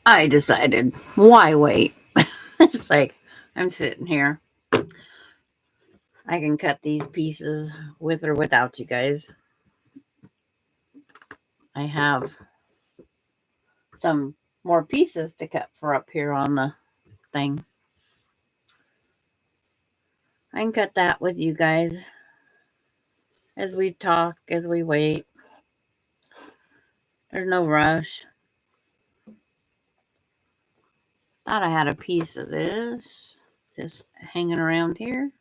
I decided, why wait? It's like I'm sitting here. I can cut these pieces with or without you guys. I have some more pieces to cut for up here on the thing. I can cut that with you guys as we talk, as we wait. There's no rush. Thought I had a piece of this just hanging around here.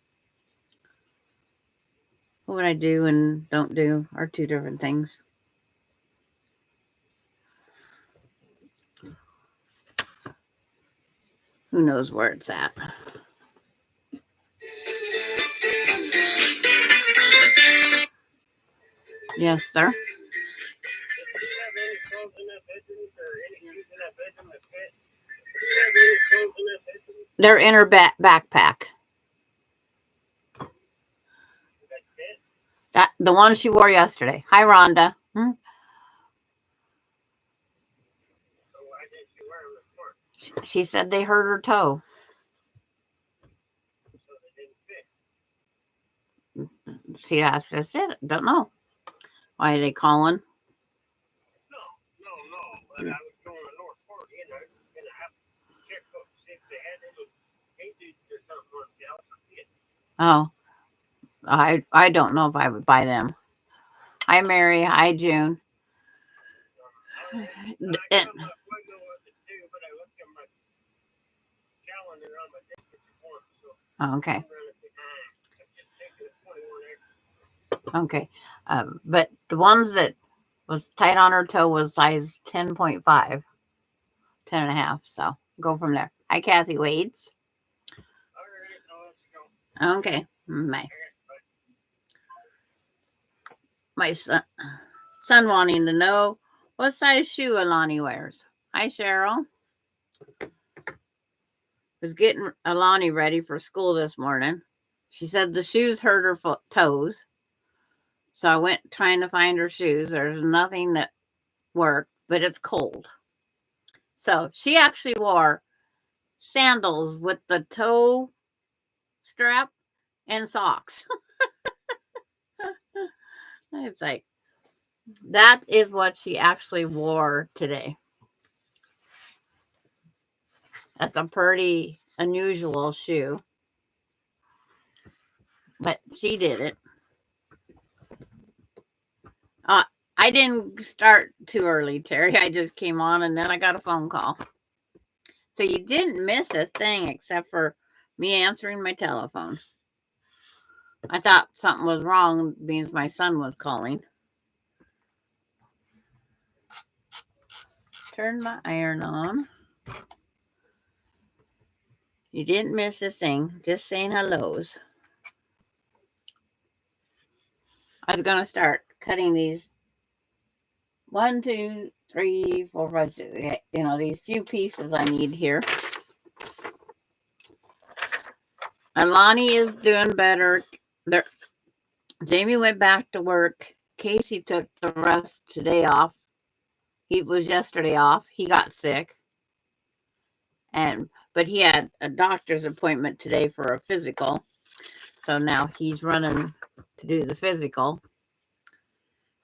What I do and don't do are two different things. Who knows where it's at? Yes, sir. They're in her backpack. That the one she wore yesterday. Hi, Rhonda. She said they hurt her toe. See, that's just it. Don't know. Why are they calling? Oh, I don't know if I would buy them. Hi, Mary. Hi, June. And, okay. Okay. But the ones that was tight on her toe was size 10.5, 10 and a half. So go from there. Hi, Kathy Waits. Okay. My son wanting to know what size shoe Alani wears. Hi, Cheryl. Was getting Alani ready for school this morning. She said the shoes hurt her toes. So I went trying to find her shoes. There's nothing that worked, but it's cold. So she actually wore sandals with the toe strap and socks. It's like, that is what she actually wore today. That's a pretty unusual shoe. But she did it. I didn't start too early, Terry. I just came on and then I got a phone call. So you didn't miss a thing except for me answering my telephone. I thought something was wrong because my son was calling. Turn my iron on. You didn't miss a thing. Just saying hellos. I was going to start cutting these 1, 2, 3, 4, 5, 6, these few pieces I need here. Alani is doing better. Jamie went back to work. Casey took the rest today off. He was yesterday off. He got sick. But he had a doctor's appointment today for a physical. So now he's running to do the physical.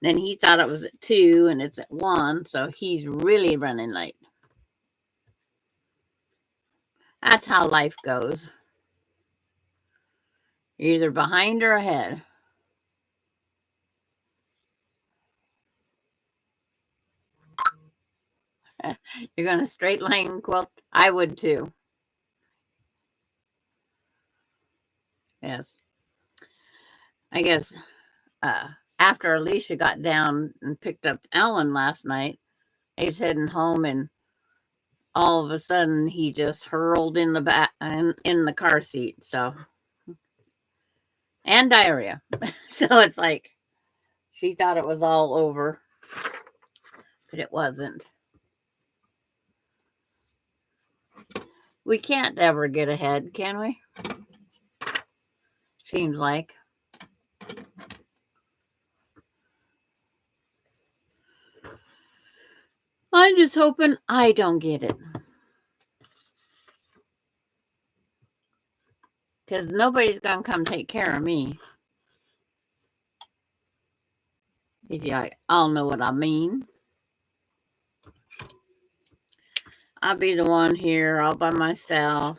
Then he thought it was at 2 and it's at 1. So he's really running late. That's how life goes. You're either behind or ahead. You're going to straight line quilt? I would too. Yes. I guess after Alicia got down and picked up Ellen last night, he's heading home and all of a sudden he just hurled in the back in the car seat. So, and diarrhea. So it's like she thought it was all over, but it wasn't. We can't ever get ahead, can we? Seems like. I'm just hoping I don't get it. Because nobody's going to come take care of me. If you all know what I mean. I'll be the one here all by myself.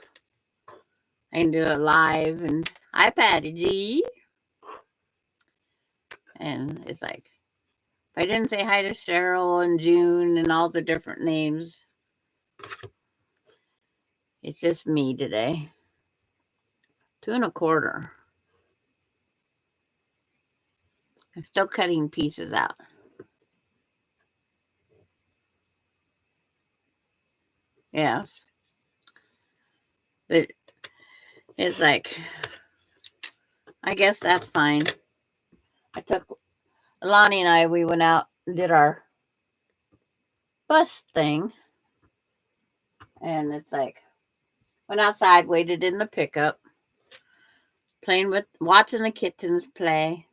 I can do it live. And hi, Patty G. And it's like, if I didn't say hi to Cheryl and June and all the different names, it's just me today. 2 1/4. I'm still cutting pieces out. Yes. But it's like, I guess that's fine. I took Lonnie and I, we went out and did our bus thing. And it's like, went outside, waited in the pickup, watching the kittens play.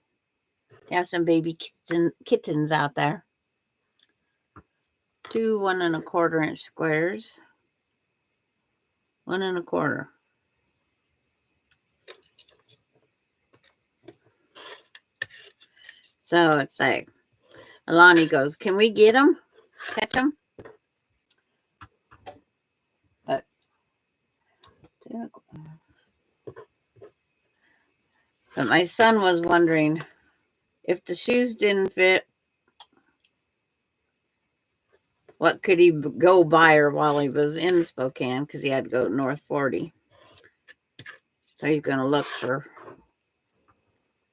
Have some baby kittens out there. 2 1 1/4 inch squares. 1 1/4. So it's like, Alani goes, can we get them? Catch them? But my son was wondering if the shoes didn't fit, what could he go buy her while he was in Spokane, because he had to go to North 40. So he's going to look for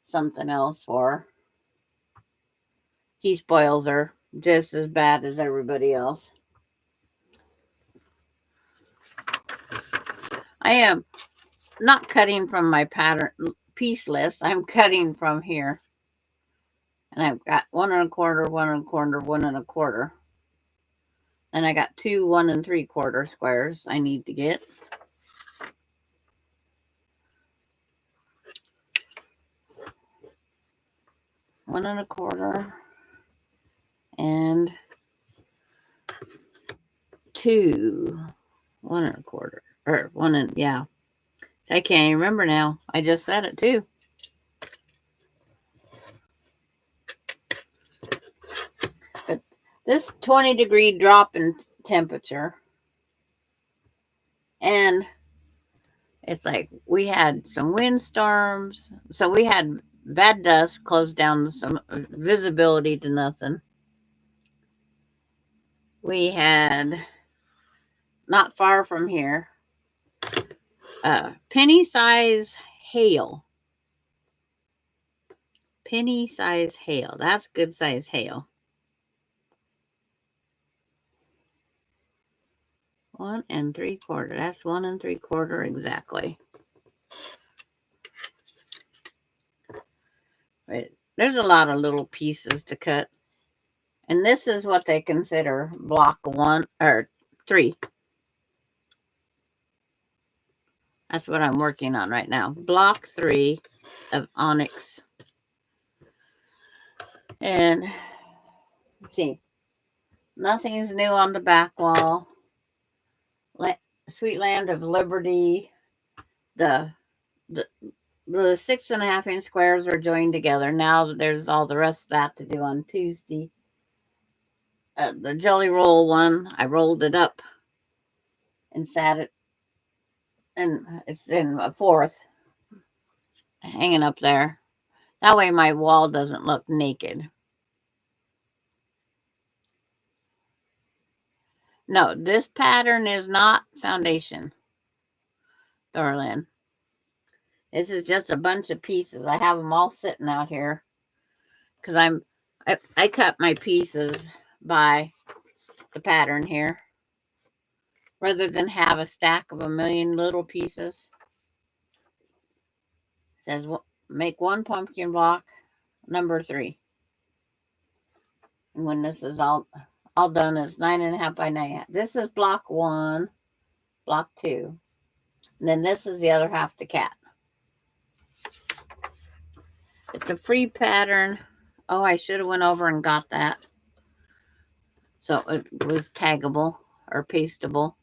something else for her. He spoils her just as bad as everybody else. I am not cutting from my pattern piece list. I'm cutting from here. And I've got 1 1/4, 1 1/4, 1 1/4. And I got 2 1 3/4 squares I need to get. One and a quarter and 2 1 1/4 or 1 and yeah. I can't even remember now. I just said it too. But this 20-degree drop in temperature, and it's like we had some windstorms, so we had bad dust, closed down some visibility to nothing. We had, not far from here, penny size hail. Penny size hail. That's good size hail. 1 3/4. That's 1 3/4 exactly. But there's a lot of little pieces to cut. And this is what they consider block 1 or 3. That's what I'm working on right now. Block 3 of Onyx. And see, nothing is new on the back wall. Sweet Land of Liberty. The 6.5 inch squares are joined together. Now there's all the rest of that to do on Tuesday. The Jelly Roll one, I rolled it up and sat it, and it's in a 4th hanging up there. That way my wall doesn't look naked. No, this pattern is not foundation, darling. This is just a bunch of pieces. I have them all sitting out here because I cut my pieces by the pattern here rather than have a stack of a million little pieces. It says make 1 pumpkin block, number 3. And when this is all done, it's 9.5 by 9.5. This is block 1, block 2. And then this is the other half the cat. It's a free pattern. Oh, I should have went over and got that. So it was taggable or pasteable.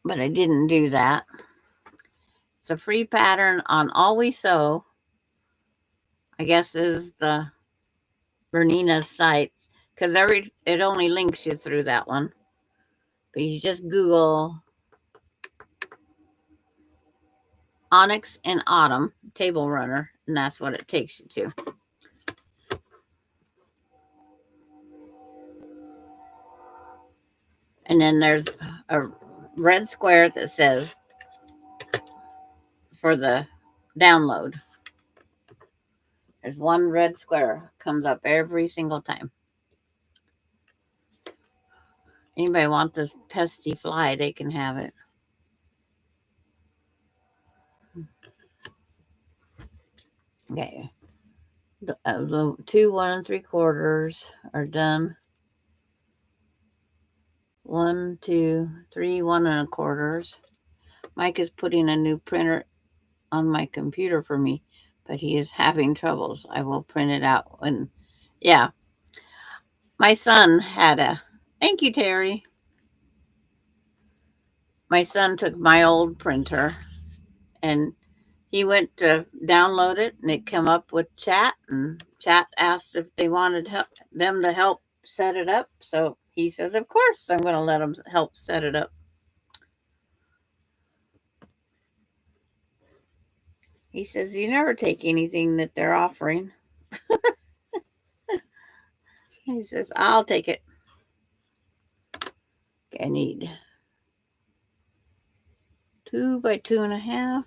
But I didn't do that. It's a free pattern on All We Sew. I guess is the Bernina's site, because it only links you through that one. But you just Google Onyx and Autumn table runner, and that's what it takes you to. And then there's a red square that says for the download. There's one red square comes up every single time. Anybody want this pesky fly, they can have it. Okay. The 2 1 3/4 are done. 1 2 3 1 1/4. Mike is putting a new printer on my computer for me, but he is having troubles. I will print it out when, yeah. My son had a, thank you, Terry. My son took my old printer and he went to download it and it came up with chat, and chat asked if they wanted them to help set it up. So he says, of course, I'm going to let them help set it up. He says, you never take anything that they're offering. He says, I'll take it. I need 2 by 2.5.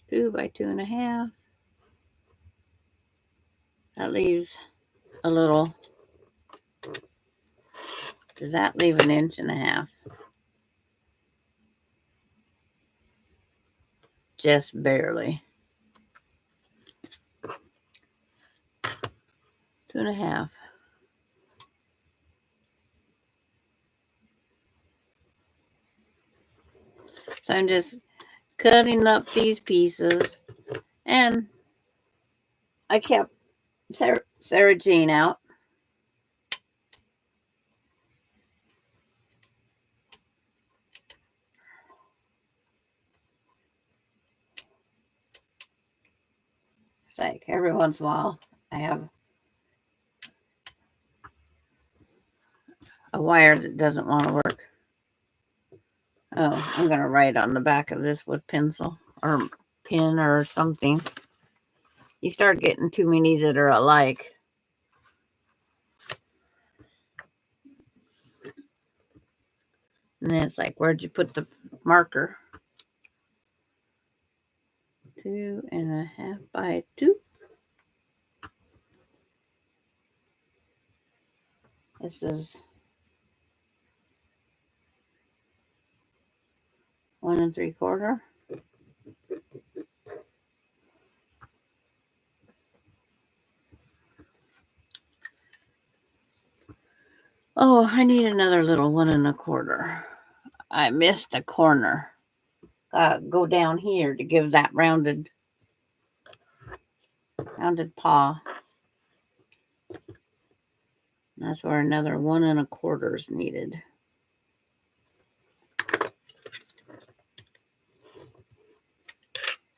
2 by 2.5. That leaves a little. Does that leave 1.5 inches? Just barely. 2.5. So I'm just cutting up these pieces, and I kept Sarah Jane out. It's like every once in a while I have a wire that doesn't want to work. Oh, I'm going to write on the back of this with pencil or pen or something. You start getting too many that are alike. And then it's like, where'd you put the marker? 2.5 by 2. This is 1 3/4. Oh, I need another little 1 1/4. I missed a corner. Go down here to give that rounded paw. That's where another 1 1/4 is needed.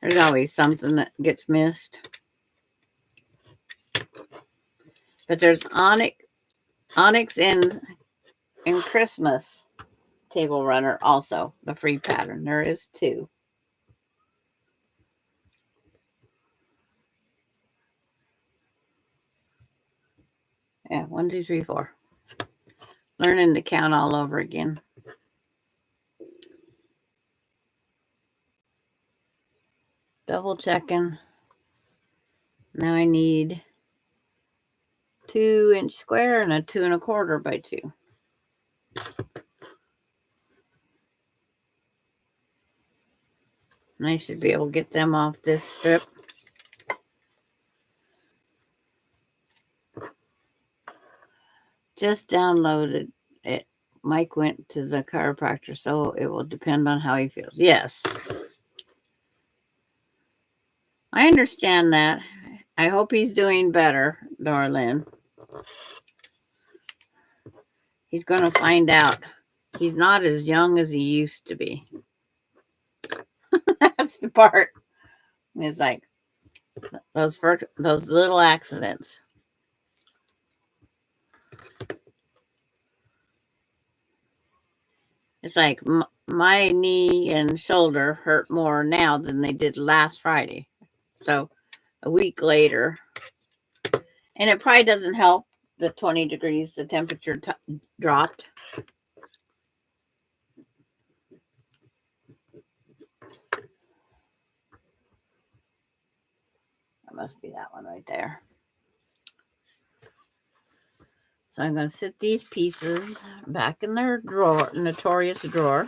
There's always something that gets missed. But there's Onyx and Christmas table runner also, the free pattern. There is 2. Yeah, 1 2 3 4. Learning to count all over again. Double checking. Now I need 2-inch square and a 2 1/4 by 2. And I should be able to get them off this strip. Just downloaded it Mike went to the chiropractor, so it will depend on how he feels. Yes, I understand that. I hope he's doing better, Darlene. He's going to find out. He's not as young as he used to be. That's the part. It's like those little accidents. It's like my knee and shoulder hurt more now than they did last Friday. So a week later, and it probably doesn't help the 20 degrees, the temperature dropped. That must be that one right there. So I'm going to sit these pieces back in their drawer, notorious drawer,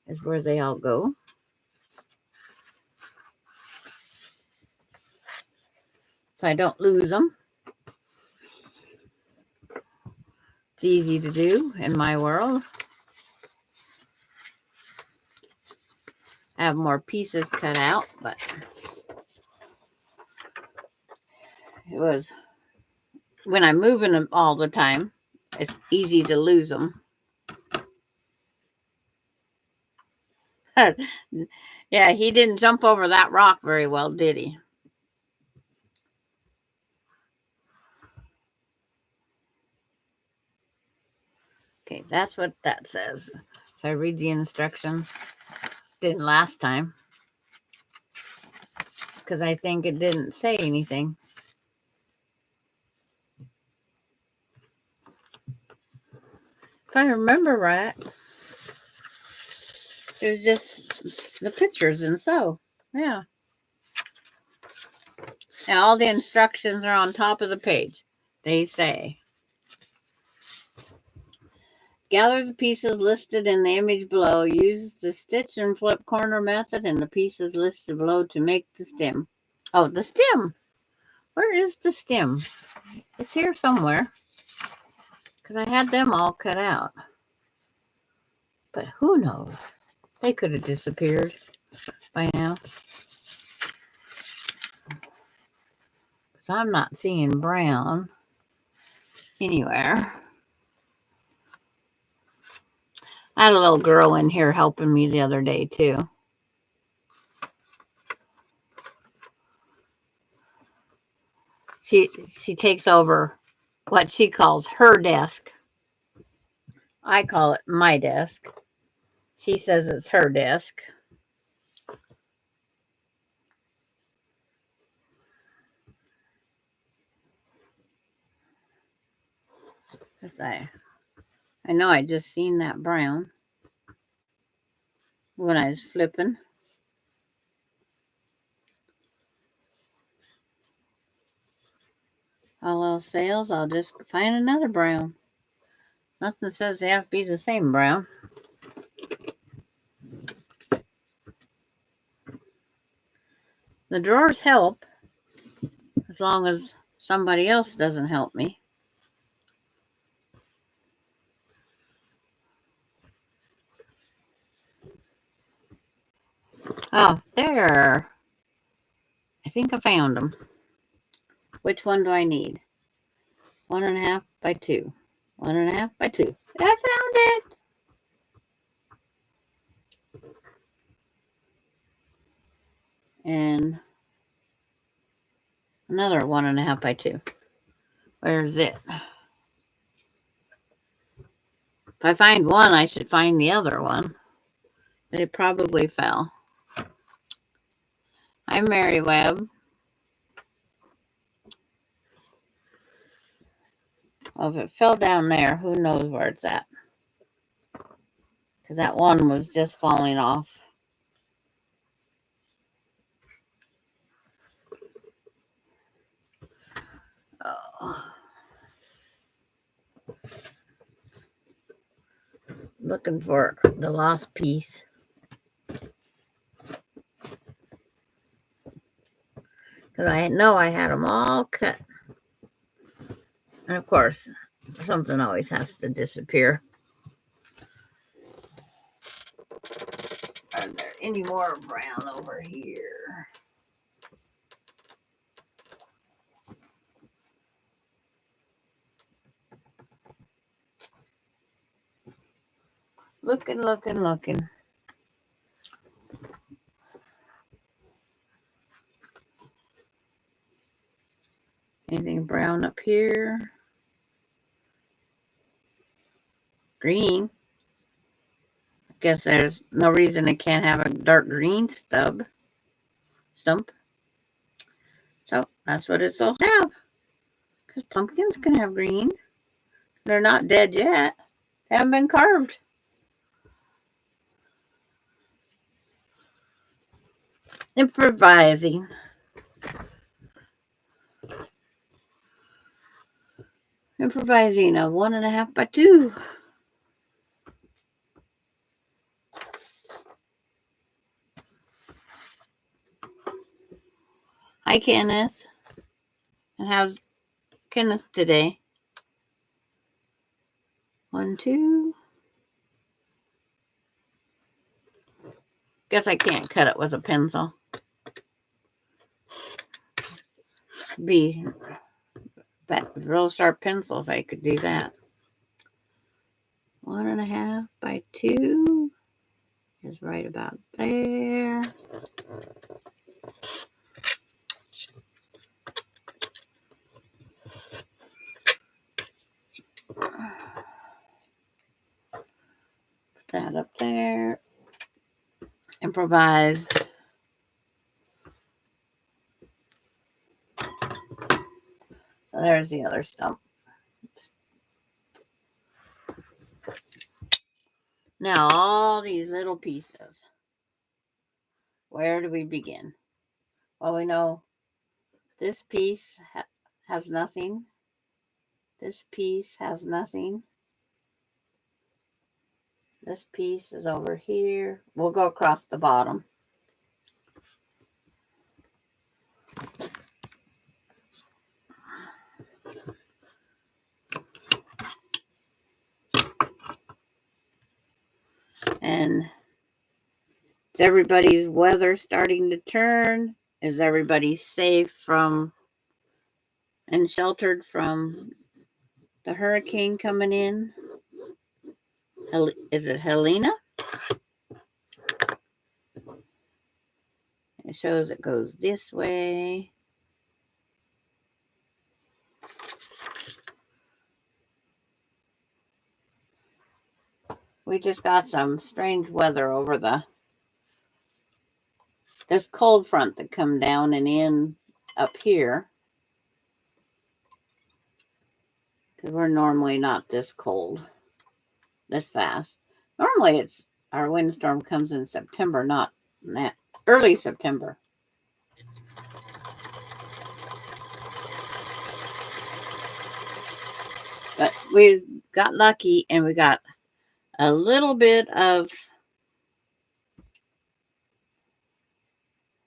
is where they all go. So I don't lose them. It's easy to do in my world. I have more pieces cut out, but it was when I'm moving them all the time, it's easy to lose them. Yeah, he didn't jump over that rock very well, did he? Okay, that's what that says. Should I read the instructions? Didn't last time. Because I think it didn't say anything. If I remember right, it was just the pictures and so, yeah. And all the instructions are on top of the page. They say, gather the pieces listed in the image below. Use the stitch and flip corner method and the pieces listed below to make the stem. Oh, the stem. Where is the stem? It's here somewhere. Because I had them all cut out. But who knows? They could have disappeared by now. Because I'm not seeing brown anywhere. I had a little girl in here helping me the other day, too. She takes over what she calls her desk. I call it my desk. She says it's her desk. I know I just seen that brown when I was flipping. All else fails, I'll just find another brown. Nothing says they have to be the same brown. The drawers help as long as somebody else doesn't help me. Oh, there. I think I found them. Which one do I need? 1.5 by 2. 1.5 by 2. I found it. And another 1.5 by 2. Where is it? If I find one, I should find the other one. But it probably fell. I'm Mary Webb. Well, if it fell down there, who knows where it's at? Because that one was just falling off. Oh. Looking for the lost piece. Because I know I had them all cut. And of course, something always has to disappear. Are there any more brown over here? Looking, looking, looking. Anything brown up here? Green. I guess there's no reason it can't have a dark green stump. So that's what it'll have. Because pumpkins can have green. They're not dead yet. They haven't been carved. Improvising. Improvising a 1.5 by 2. Hi, Kenneth. And how's Kenneth today? 1, 2. Guess I can't cut it with a pencil. Be real sharp pencil if I could do that. 1.5 by 2 is right about there. Put that up there. Improvise. So there's the other stump. Now all these little pieces. Where do we begin? Well, we know this piece has nothing. This piece has nothing. This piece is over here. We'll go across the bottom. And is everybody's weather starting to turn? Is everybody safe from and sheltered from the hurricane coming in? Is it Helena? It shows it goes this way. We just got some strange weather over this cold front that come down and in up here. Because we're normally not this cold, this fast. Normally our windstorm comes in September, not early September. But we got lucky and we got a little bit of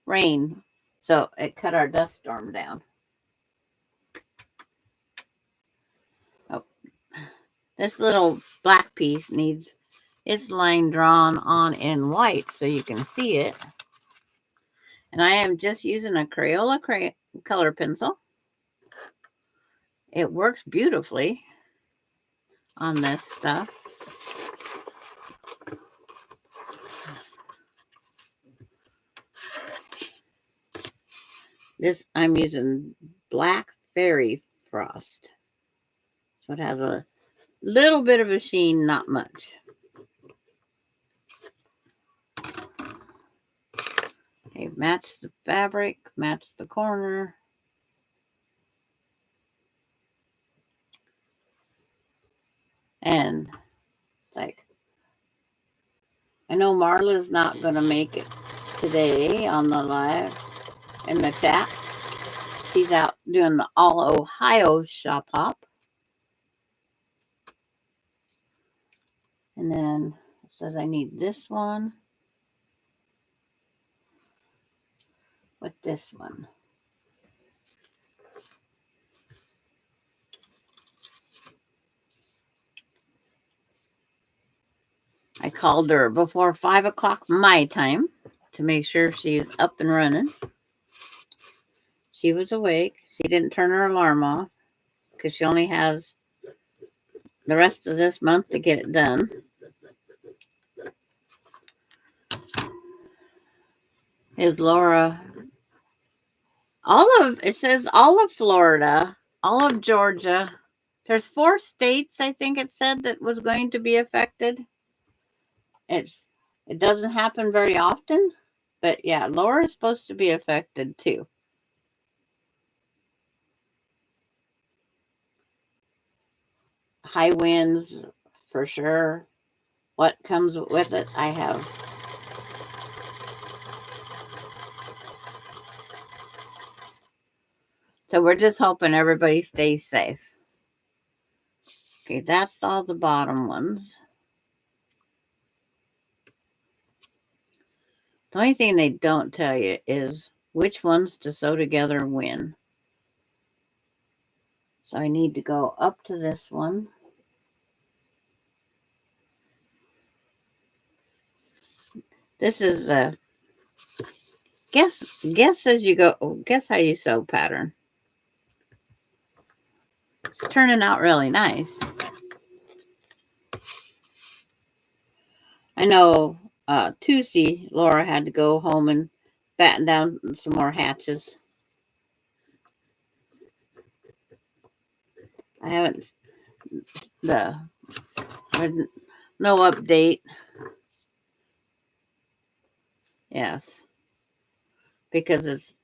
rain. So it cut our dust storm down. Oh, this little black piece needs its line drawn on in white so you can see it. And I am just using a Crayola color pencil. It works beautifully on this stuff. This I'm using black fairy frost. So it has a little bit of a sheen, not much. Okay, match the fabric, match the corner. And it's like, I know Marla's not going to make it today on the live in the chat. She's out doing the All Ohio shop hop. And then it says I need this one with this one. I called her before 5 o'clock my time to make sure she's up and running. She was awake. She didn't turn her alarm off because she only has the rest of this month to get it done. Is Laura it says all of Florida, all of Georgia. There's 4 states, I think it said, that was going to be affected. It doesn't happen very often, but yeah, Laura is supposed to be affected too. High winds for sure. What comes with it, I have. So we're just hoping everybody stays safe. Okay, that's all the bottom ones. The only thing they don't tell you is which ones to sew together when. So I need to go up to this one. This is a guess as you go. Guess how you sew pattern. It's turning out really nice. I know Tuesday Laura had to go home and batten down some more hatches. I haven't no update. Yes, because it's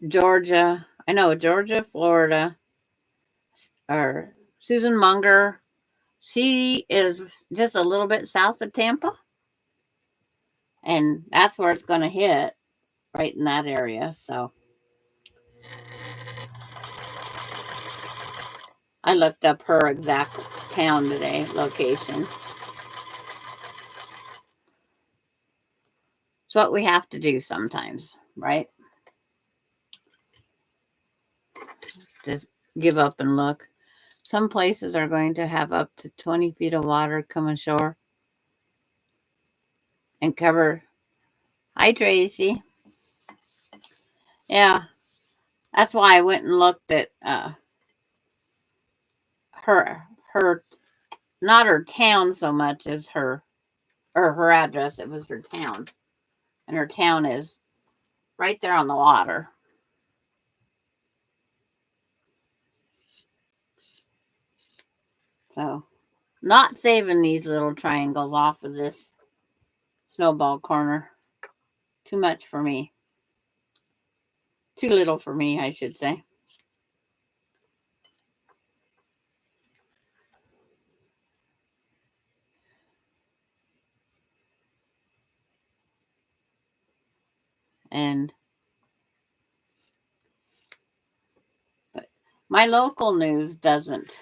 Georgia. I know Georgia, Florida, or Susan Munger. She is just a little bit south of Tampa, and that's where it's going to hit, right in that area. So I looked up her exact town today, location. It's what we have to do sometimes, right? Just give up and look. Some places are going to have up to 20 feet of water come ashore and cover. Hi, Tracy. Yeah, that's why I went and looked at her not her town so much as her address. It was her town, and her town is right there on the water. So, not saving these little triangles off of this snowball corner. Too much for me. Too little for me, I should say. But my local news doesn't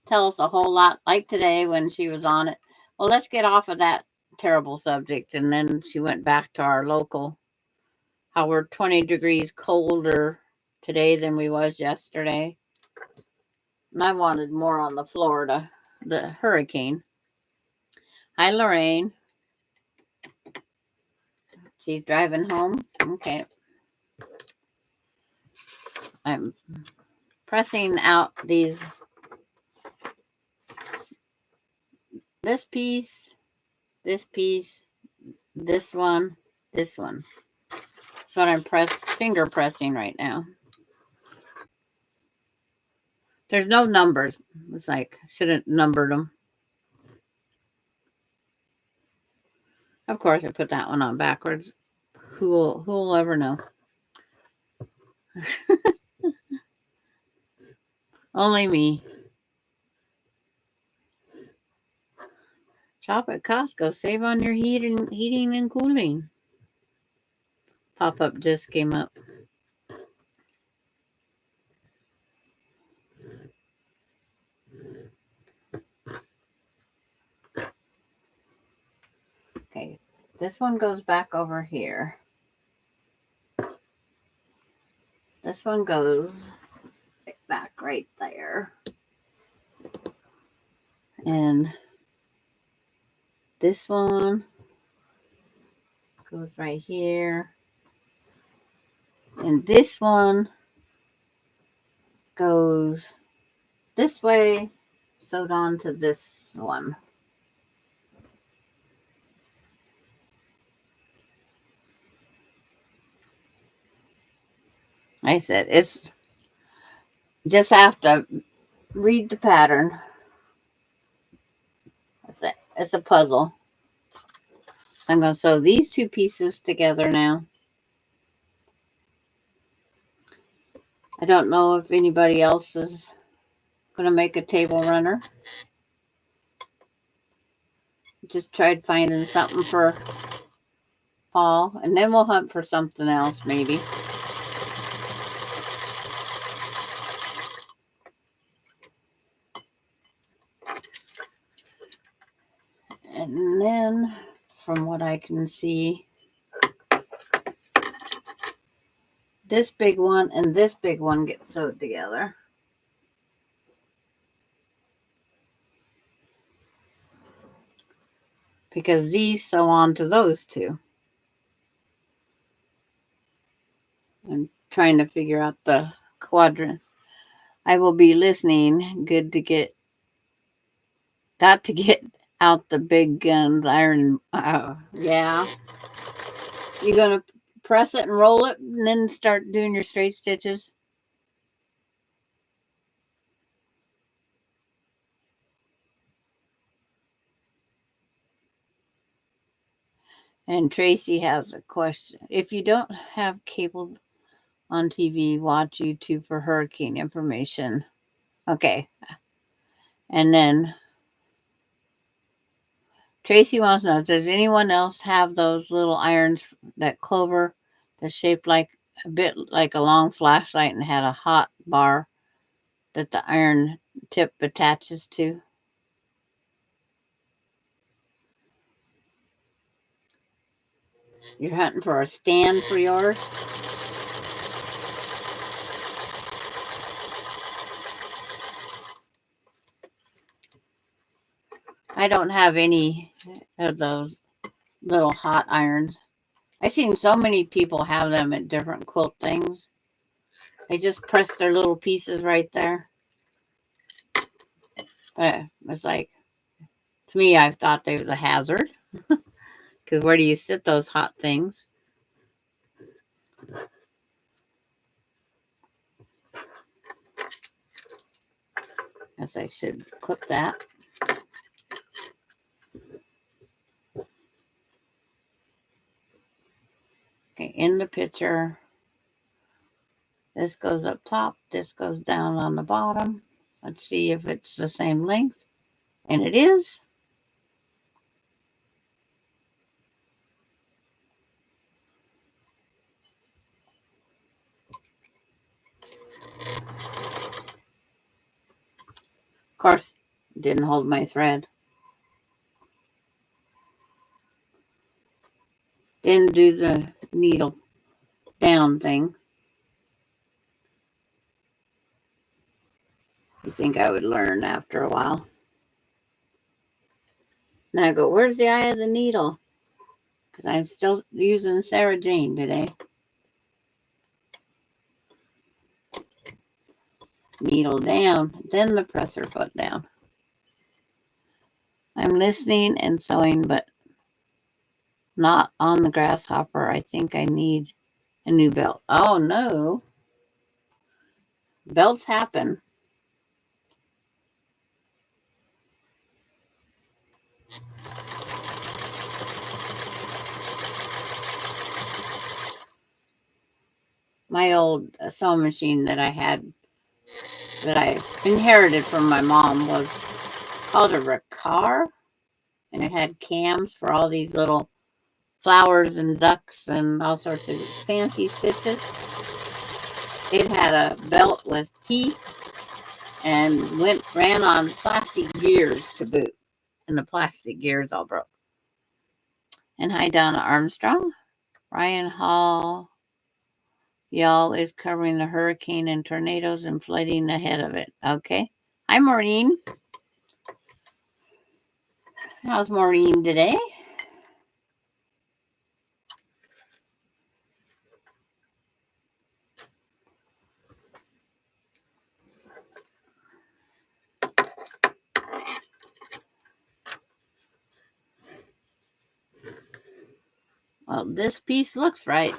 tell us a whole lot. Like today when she was on it. Well, let's get off of that terrible subject. And then she went back to our local, how we're 20 degrees colder today than we was yesterday. And I wanted more on the Florida, the hurricane. Hi, Lorraine. She's driving home. Okay. I'm pressing out this piece, this piece, this one. That's what I'm finger pressing right now. There's no numbers. It's like, should have numbered them. Of course, I put that one on backwards. Who'll ever know? Only me. Shop at Costco. Save on your heating and cooling. Pop-up just came up. Okay, this one goes back over here. This one goes back right there. And This one goes right here. And this one goes this way, sewed on to this one. I said, it's just have to read the pattern. That's it. It's a puzzle. I'm going to sew these two pieces together now. I don't know if anybody else is going to make a table runner. Just tried finding something for fall, and then we'll hunt for something else maybe. And then, from what I can see, this big one and this big one get sewed together. Because these sew on to those two. I'm trying to figure out the quadrant. I will be listening. Got to get out the big guns, iron. Yeah. You gonna press it and roll it and then start doing your straight stitches? And Tracy has a question. If you don't have cable on TV, watch YouTube for hurricane information. Okay. And then Tracy wants to know, does anyone else have those little irons that Clover that's shaped like a bit like a long flashlight and had a hot bar that the iron tip attaches to? You're hunting for a stand for yours? I don't have any of those little hot irons. I've seen so many people have them at different quilt things. They just press their little pieces right there. But it's like, to me, I thought they was a hazard. Because where do you sit those hot things? Guess I should clip that. Okay, in the picture, this goes up top, this goes down on the bottom. Let's see if it's the same length. And it is. Of course, didn't hold my thread. Didn't do the needle down thing. You think I would learn after a while. Now I go, where's the eye of the needle? Because I'm still using Sarah Jane today. Needle down, then the presser foot down. I'm listening and sewing, but not on the grasshopper. I think I need a new belt. Oh no. Belts happen. My old sewing machine that I had, that I inherited from my mom, was called a Riccar, and it had cams for all these little flowers and ducks and all sorts of fancy stitches. It had a belt with teeth and ran on plastic gears to boot, and the plastic gears all broke. And hi, Donna Armstrong. Ryan Hall, y'all is covering the hurricane and tornadoes and flooding ahead of it. Okay. Hi, Maureen. How's Maureen today? Well, this piece looks right.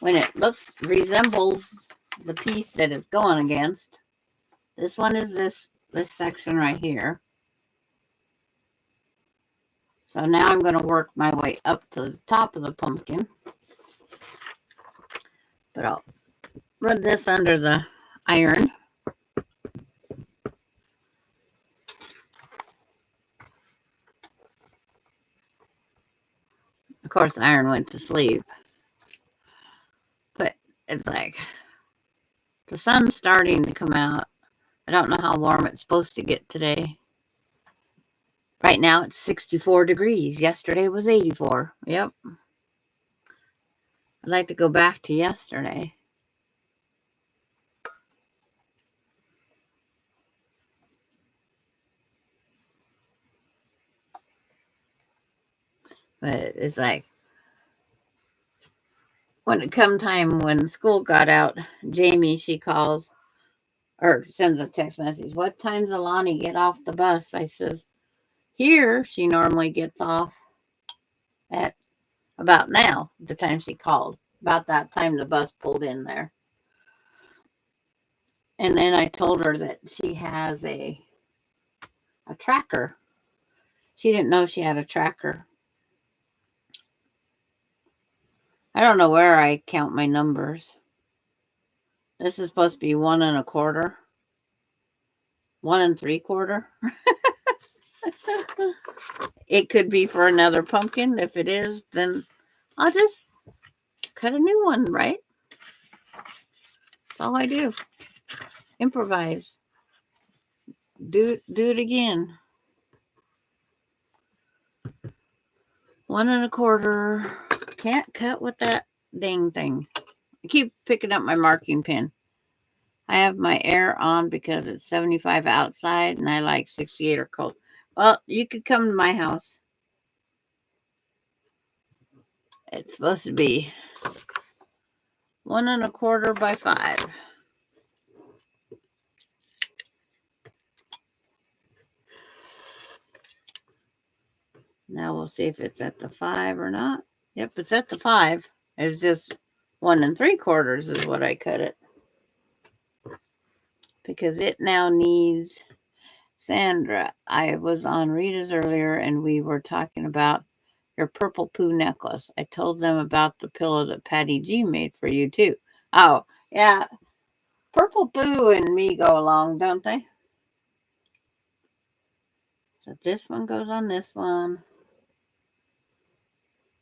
When it resembles the piece that it's going against. This one is this section right here. So now I'm going to work my way up to the top of the pumpkin. But I'll run this under the iron. Of course, the iron went to sleep. But it's like the sun's starting to come out. I don't know how warm it's supposed to get today. Right now it's 64 degrees. Yesterday was 84. Yep. I'd like to go back to yesterday. But it's like when it come time when school got out, Jamie, she calls or sends a text message. What time's Alani get off the bus? I says, here she normally gets off at about now, the time she called. About that time the bus pulled in there. And then I told her that she has a tracker. She didn't know she had a tracker. I don't know where I count my numbers. This is supposed to be 1 1/4. 1 3/4. It could be for another pumpkin. If it is, then I'll just cut a new one, right? That's all I do. Improvise. Do it again. 1 1/4. Can't cut with that dang thing. I keep picking up my marking pen. I have my air on because it's 75 outside and I like 68 or cold. Well, you could come to my house. It's supposed to be 1 1/4 by 5. Now we'll see if it's at the 5 or not. Yep, it's at the 5. It's just 1 3/4 is what I cut it. Because it now needs Sandra. I was on Rita's earlier and we were talking about your purple poo necklace. I told them about the pillow that Patty G made for you too. Oh, yeah. Purple poo and me go along, don't they? So this one goes on this one.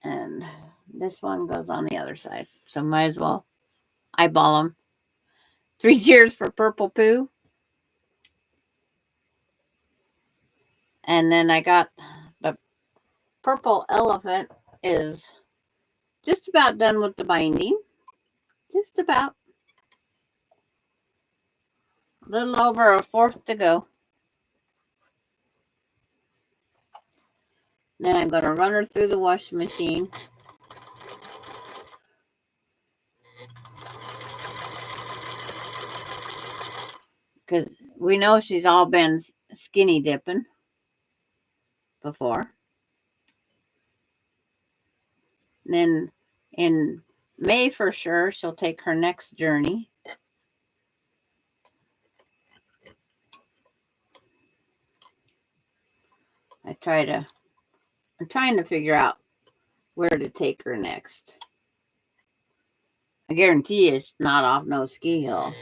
And this one goes on the other side. So might as well eyeball them. 3 cheers for purple poo. And then I got the purple elephant is just about done with the binding. Just about. A little over 1/4 to go. Then I'm going to run her through the washing machine. Because we know she's all been skinny dipping before. And then in May for sure, she'll take her next journey. I'm trying to figure out where to take her next. I guarantee it's not off no ski hill.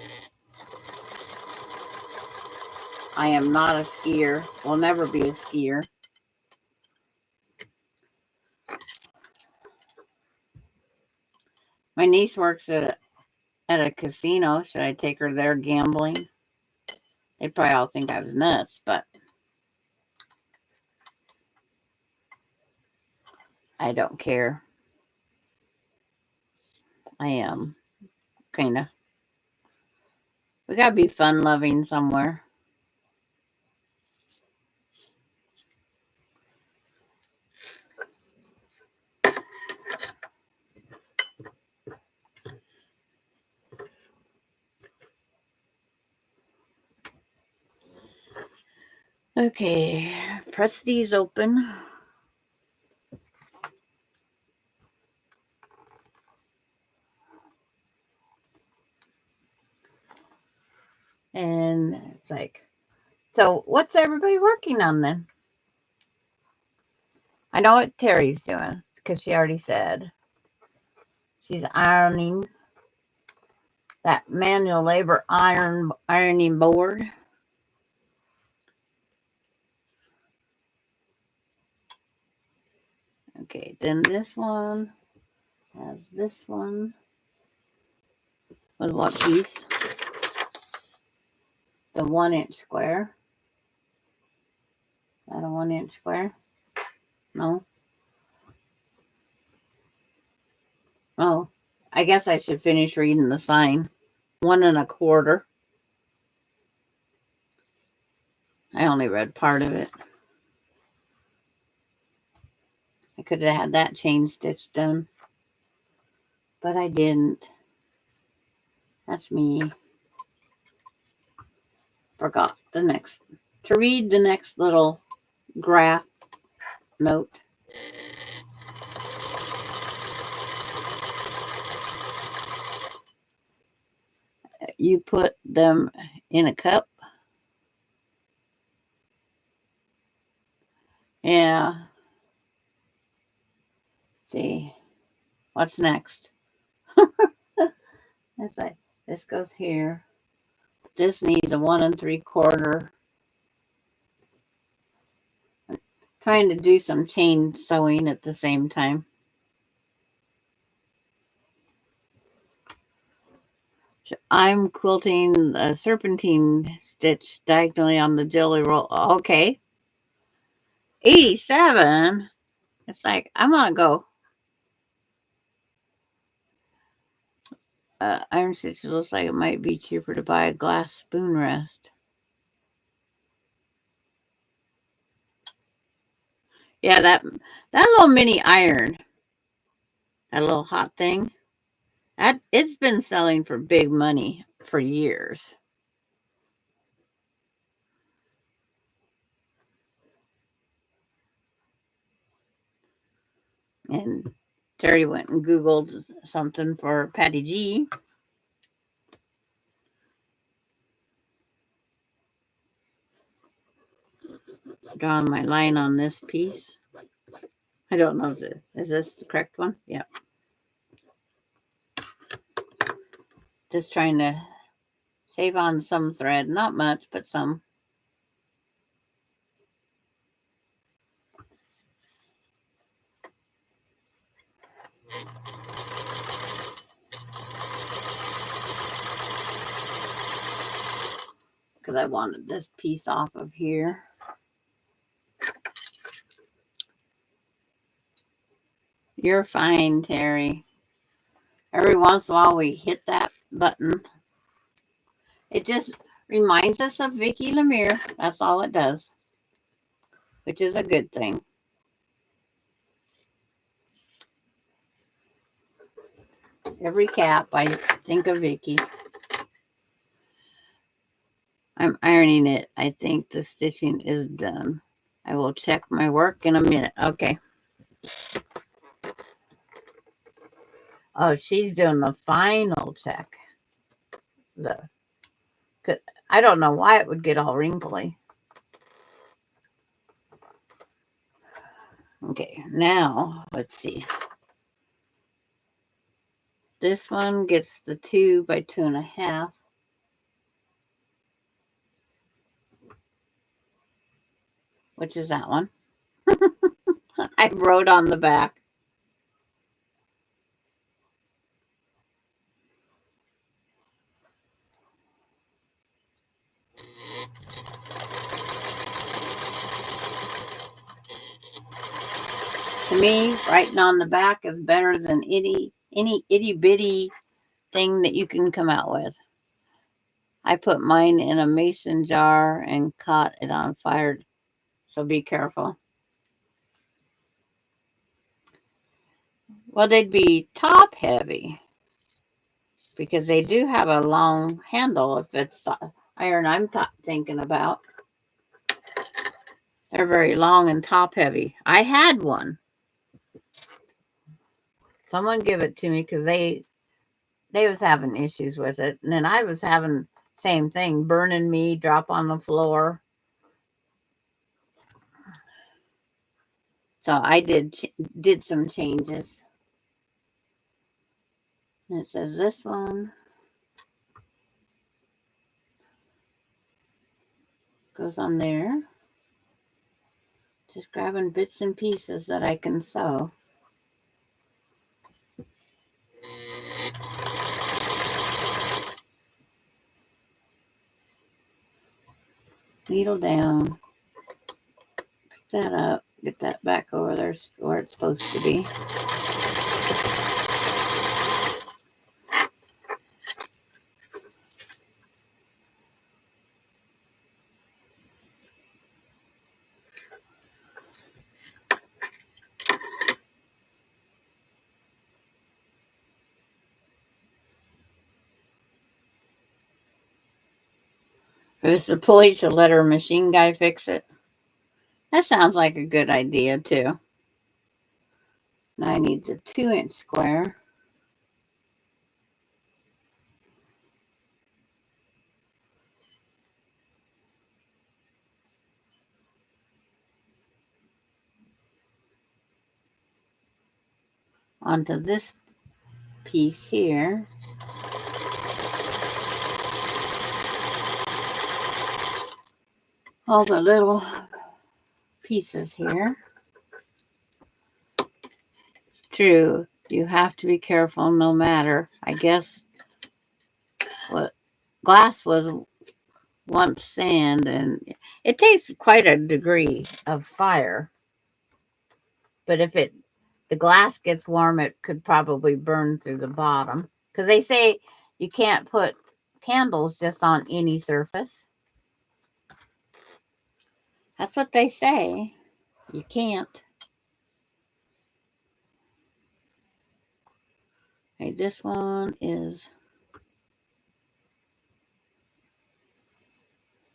I am not a skier. Will never be a skier. My niece works at a casino. Should I take her there gambling? They'd probably all think I was nuts, but I don't care. I am kind of. We gotta be fun loving somewhere. Okay, press these open. And it's like, so what's everybody working on then? I know what Terry's doing because she already said she's ironing that manual labor ironing board. Okay, then this one has this one. With what piece? The 1-inch square. Is that a 1-inch square? No. Oh, I guess I should finish reading the sign. 1 1/4. I only read part of it. I could have had that chain stitch done, but I didn't. That's me. Forgot to read the next little graph note. You put them in a cup. Yeah. Let's see. What's next? That's like this goes here. This needs a 1 3/4. Trying to do some chain sewing at the same time. I'm quilting a serpentine stitch diagonally on the jelly roll. Okay. 87. It's like, I'm going to go. Iron stitch looks like it might be cheaper to buy a glass spoon rest. Yeah, that little mini iron, that little hot thing, it's been selling for big money for years. And Terry went and Googled something for Patty G. Drawing my line on this piece. I don't know if is this the correct one? Yeah. Just trying to save on some thread. Not much, but some. Because I wanted this piece off of here. You're fine, Terry. Every once in a while we hit that button. It just reminds us of Vicki Lemire. That's all it does. Which is a good thing. Every cap, I think of Vicki. I'm ironing it. I think the stitching is done. I will check my work in a minute. Okay. Oh, she's doing the final check. I don't know why it would get all wrinkly. Okay, now let's see. This one gets the 2 by 2.5. Which is that one. I wrote on the back. To me, writing on the back is better than any itty bitty thing that you can come out with. I put mine in a mason jar and caught it on fire, so be careful. Well, they'd be top heavy because they do have a long handle if it's the iron I'm thinking about. They're very long and top heavy. I had one. Someone give it to me because they was having issues with it, and then I was having same thing, burning me, drop on the floor. So I did some changes. And it says this one goes on there. Just grabbing bits and pieces that I can sew. Needle down. Pick that up. Get that back over there where it's supposed to be. If it's the pulley, to let her machine guy fix it. That sounds like a good idea too. Now I need the 2-inch square. Onto this piece here. All the little pieces here. True, you have to be careful no matter. I guess what glass was once sand, and it takes quite a degree of fire. But if the glass gets warm, it could probably burn through the bottom. Because they say you can't put candles just on any surface. That's what they say. You can't. Okay, this one is...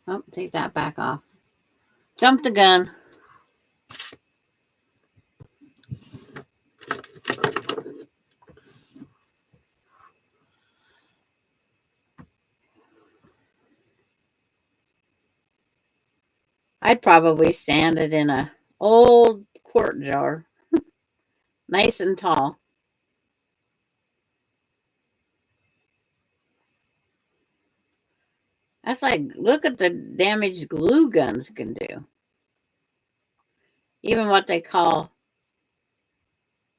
Oh, take that back off. Jump the gun. I'd probably stand it in a old quart jar. Nice and tall. That's like, look at the damage glue guns can do. Even what they call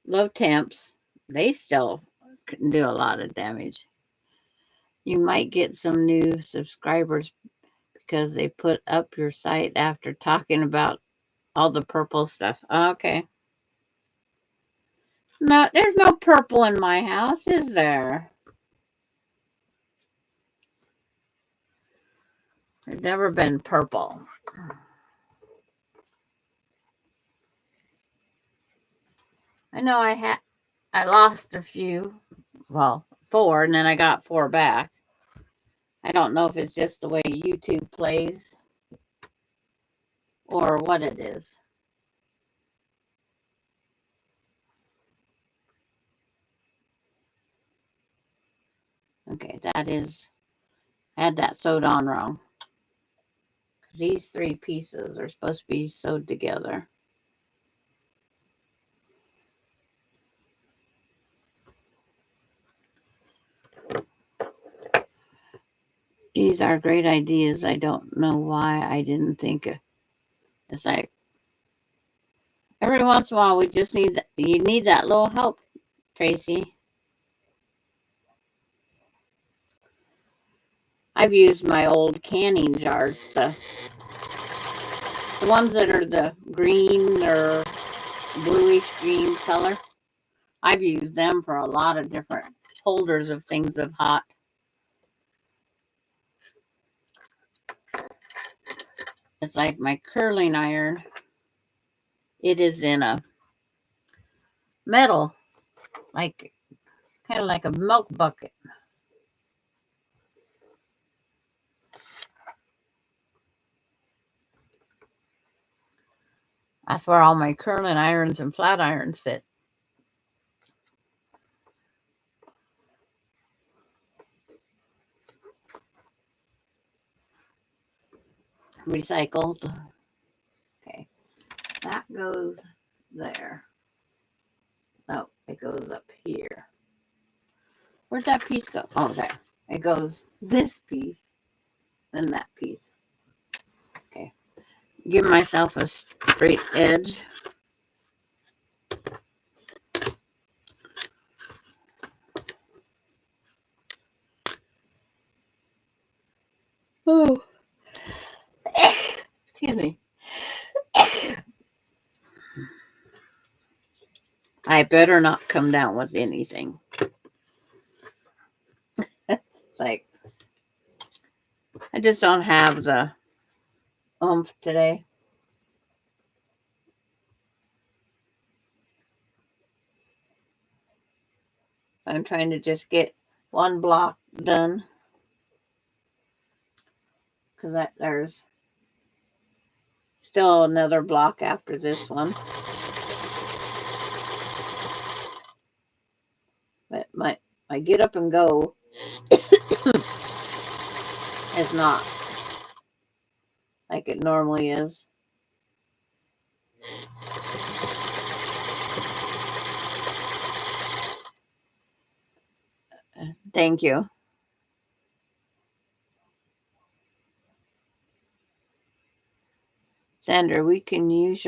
low temps, they still can do a lot of damage. You might get some new subscribers because they put up your site after talking about all the purple stuff. Okay. No, there's no purple in my house, is there? There's never been purple. I know I lost a few, well, 4, and then I got 4 back. I don't know if it's just the way YouTube plays or what it is. Okay, that is, I had that sewed on wrong. These 3 pieces are supposed to be sewed together. These are great ideas. I don't know why I didn't think of. It's like every once in a while we just need you need that little help, Tracy. I've used my old canning jars, the ones that are the green or bluish green color. I've used them for a lot of different holders of things of hot. It's like my curling iron. It is in a metal, like kind of like a milk bucket. That's where all my curling irons and flat irons sit. Recycled. Okay, that goes there. No, it goes up here. Where'd that piece go? Oh, there. It goes this piece, then that piece. Okay. Give myself a straight edge. Oh. Excuse me. I better not come down with anything. It's like, I just don't have the oomph today. I'm trying to just get one block done. Because there's still another block after this one. But my get up and go is not like it normally is. Thank you. Sandra, we can use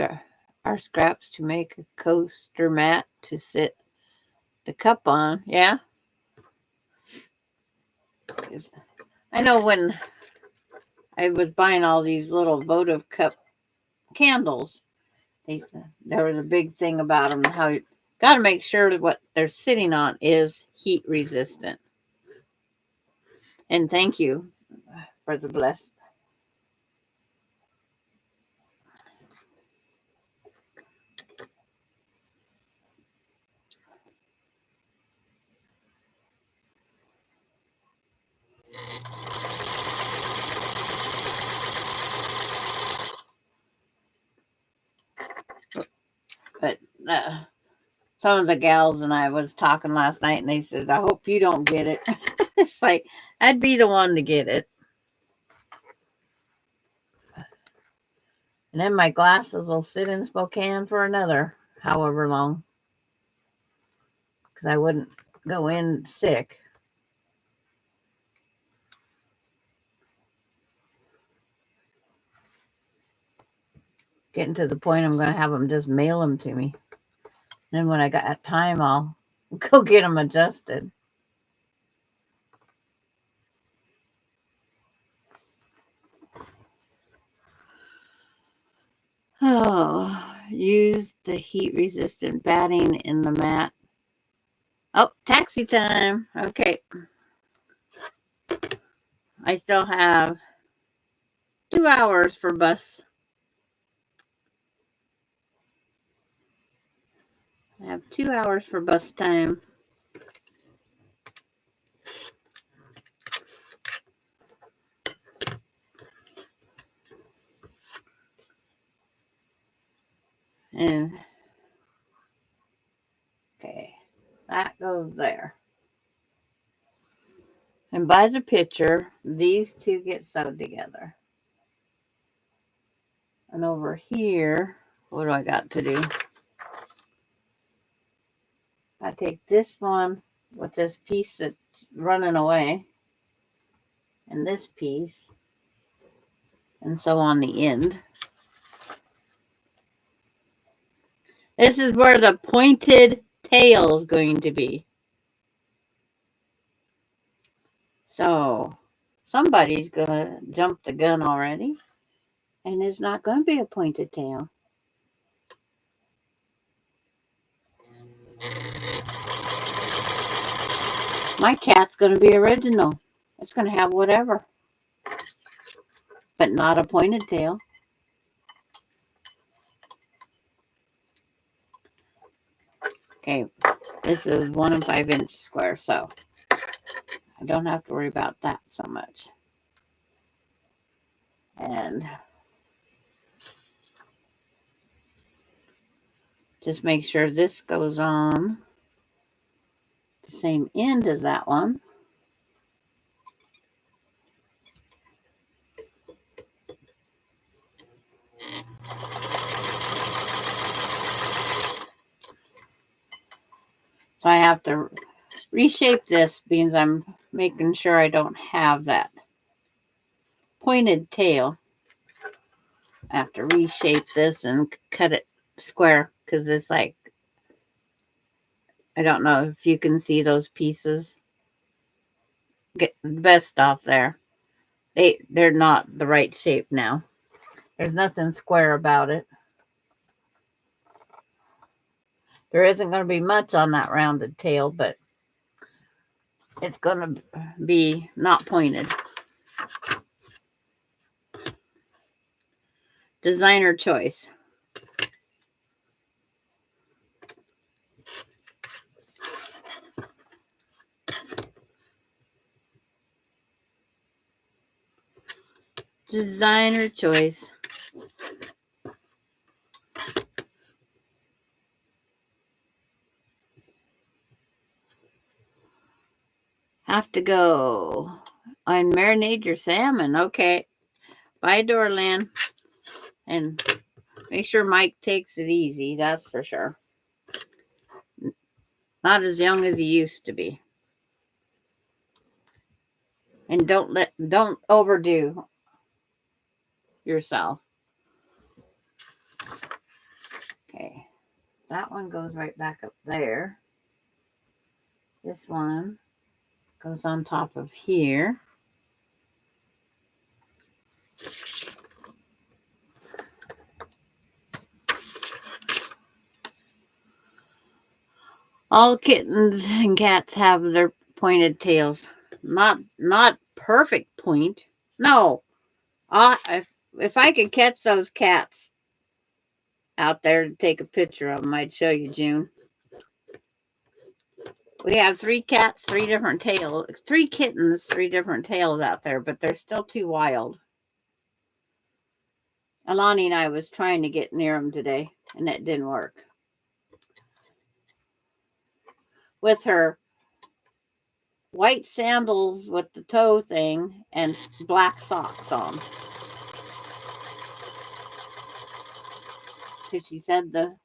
our scraps to make a coaster mat to sit the cup on. Yeah. I know when I was buying all these little votive cup candles, there was a big thing about them, how you got to make sure that what they're sitting on is heat resistant. And thank you for the bless. But some of the gals and I was talking last night, and they said, "I hope you don't get it." It's like I'd be the one to get it, and then my glasses will sit in Spokane for another however long, because I wouldn't go in sick. Getting to the point I'm going to have them just mail them to me. Then when I got time, I'll go get them adjusted. Oh, use the heat resistant batting in the mat. Oh, taxi time. Okay. I still have 2 hours for bus. I have 2 hours for bus time. And okay, that goes there. And by the picture, these two get sewed together. And over here, what do I got to do? I take this one with this piece that's running away, and this piece, and sew on the end. This is where the pointed tail is going to be. So somebody's going to jump the gun already, and it's not going to be a pointed tail. My cat's going to be original. It's going to have whatever, but not a pointed tail. Okay, this is 1 5" square, so I don't have to worry about that so much. And Just make sure this goes on the same end as that one. So I have to reshape this because I'm making sure I don't have that pointed tail. I have to reshape this and cut it square because it's like, I don't know if you can see those pieces. Get the best off there. They're not the right shape now. There's nothing square about it. There isn't going to be much on that rounded tail, but it's going to be not pointed. Designer choice. Designer choice. Have to go and marinate your salmon. Okay. Bye, Dorlan. And make sure Mike takes it easy. That's for sure. Not as young as he used to be. And don't overdo yourself. Okay. That one goes right back up there. This one goes on top of here. All kittens and cats have their pointed tails. Not perfect point. No. If I could catch those cats out there to take a picture of them, I'd show you, June. We have 3 cats, 3 different tails, 3 kittens, 3 different tails out there, but they're still too wild. Alani and I was trying to get near them today, and it didn't work. With her white sandals with the toe thing and black socks on. Because she said the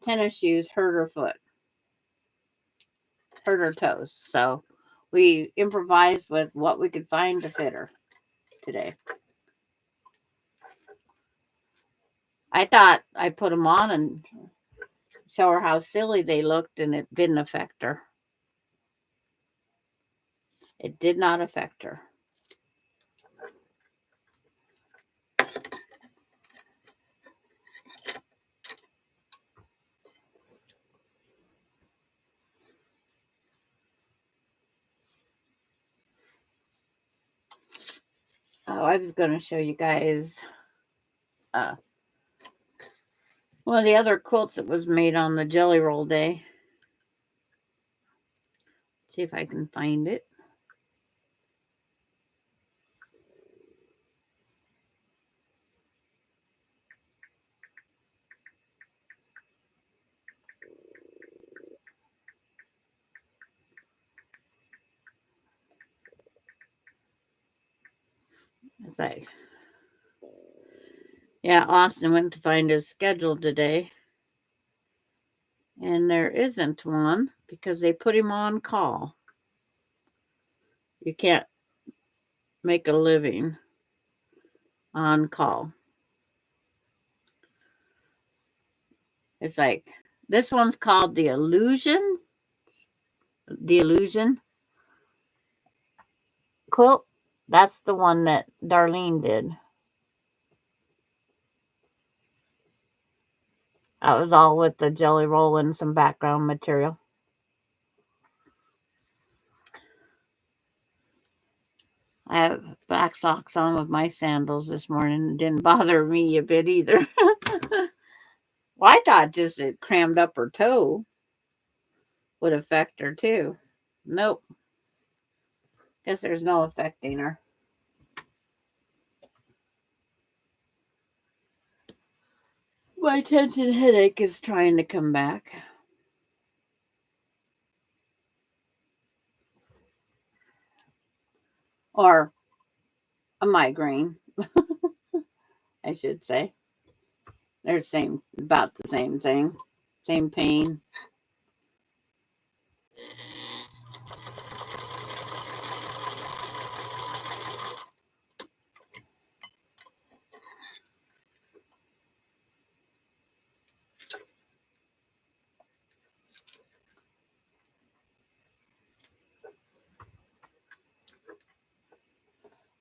tennis shoes hurt her foot, hurt her toes. So we improvised with what we could find to fit her today. I thought I put them on and show her how silly they looked, and it didn't affect her. It did not affect her. Oh, I was going to show you guys one of the other quilts that was made on the Jelly Roll Day. See if I can find it. It's like, yeah, Austin went to find his schedule today. And there isn't one because they put him on call. You can't make a living on call. It's like, this one's called The Illusion. The Illusion quilt. That's the one that Darlene did. That was all with the jelly roll and some background material. I have back socks on with my sandals this morning. It didn't bother me a bit either. Well, I thought just it crammed up her toe would affect her too. Nope. Guess there's no affecting her. My tension headache is trying to come back. Or a migraine, I should say. They're about the same thing, same pain.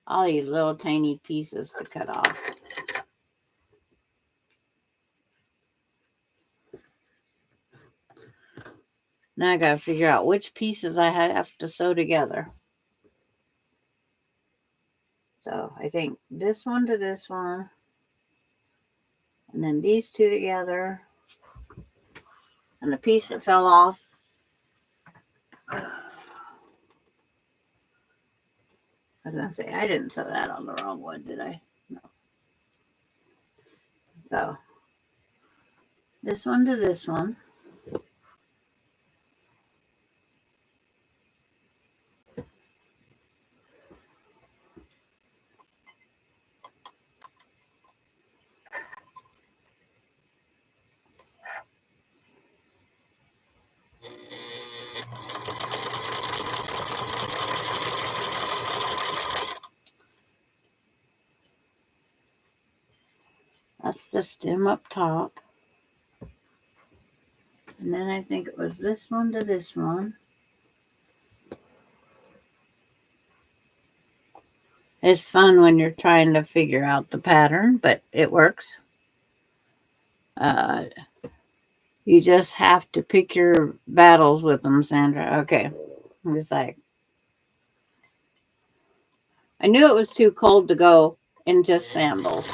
All these little tiny pieces to cut off. Now I gotta figure out which pieces I have to sew together. So I think this one to this one, and then these two together, and the piece that fell off. I was gonna say, I didn't sew that on the wrong one, did I? No. So this one to this one. That's the stem up top. And then I think it was this one to this one. It's fun when you're trying to figure out the pattern, but it works. You just have to pick your battles with them, Sandra. Okay. It's like, I knew it was too cold to go in just sandals.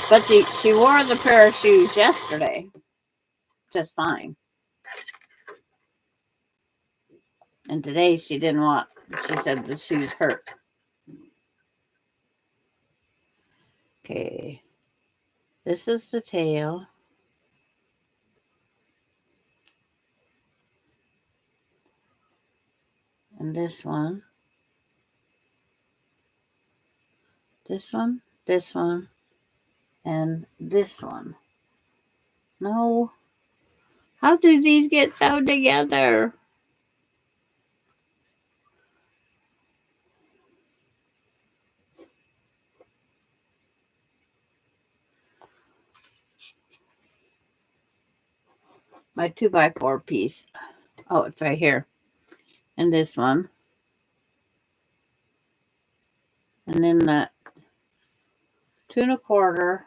But she wore the pair of shoes yesterday just fine. And today she didn't want, she said the shoes hurt. Okay. This is the tail. And this one. This one. This one. And this one. No. How do these get sewed together? My 2x4 piece. Oh, it's right here. And this one. And then the 2 1/4.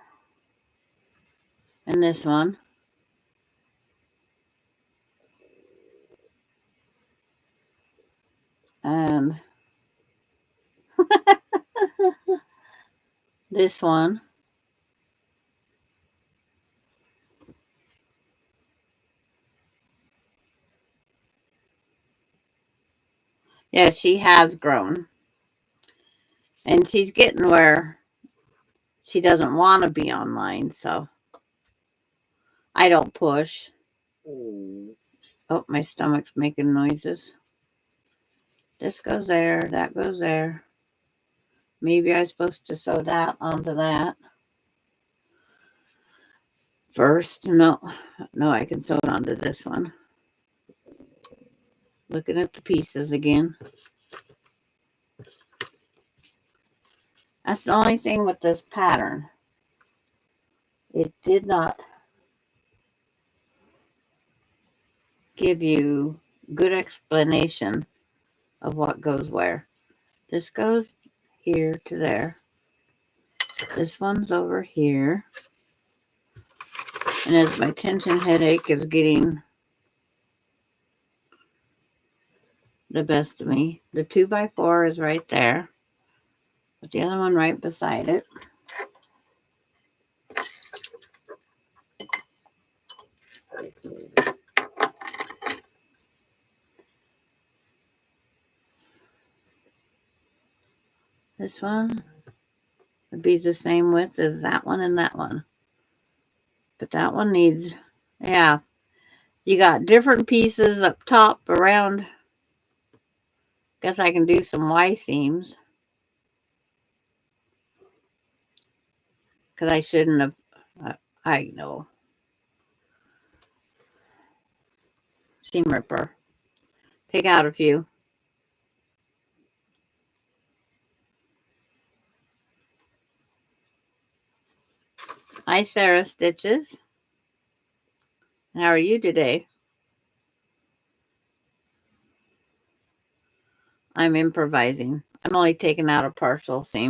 And this one. And this one. Yeah, she has grown. And she's getting where she doesn't want to be online, so I don't push. Oh, my stomach's making noises. This goes there, that goes there. Maybe I'm supposed to sew that onto that first. No, I can sew it onto this one. Looking at the pieces again. That's the only thing with this pattern. It did not give you good explanation of what goes where. This goes here to there. This one's over here. And as my tension headache is getting the best of me, the 2x4 is right there. But the other one right beside it. This one would be the same width as that one and that one. But that one needs, yeah, you got different pieces up top around. Guess I can do some Y seams. Because I shouldn't have, I know. Seam ripper. Take out a few. Hi, Sarah Stitches. How are you today? I'm improvising. I'm only taking out a partial seam.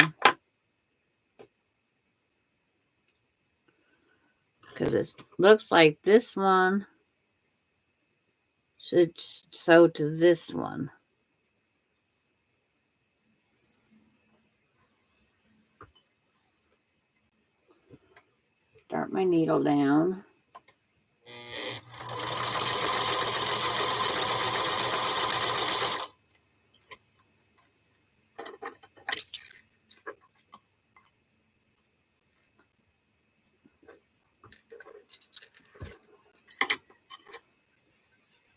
Because it looks like this one should sew to this one. Start my needle down.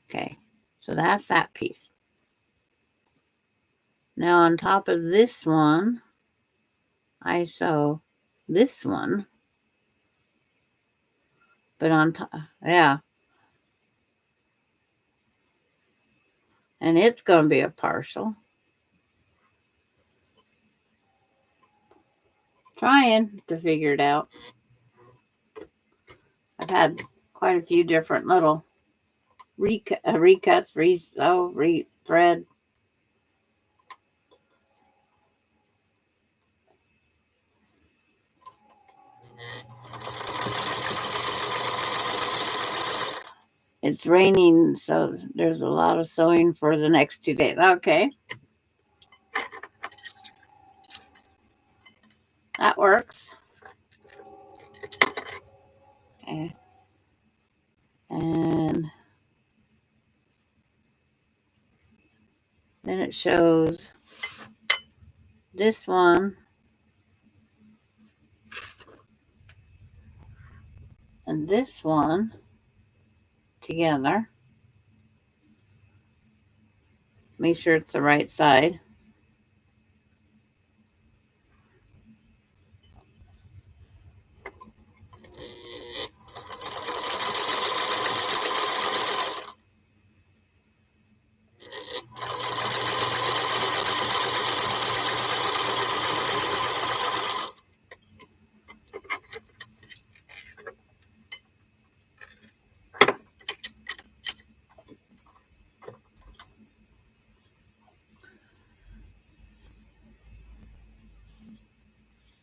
Okay, so that's that piece. Now on top of this one, I sew this one. But on top, yeah. And it's going to be a partial. Trying to figure it out. I've had quite a few different little recuts, thread. It's raining, so there's a lot of sewing for the next 2 days. Okay. That works. Okay. And then it shows this one and this one together. Make sure it's the right side.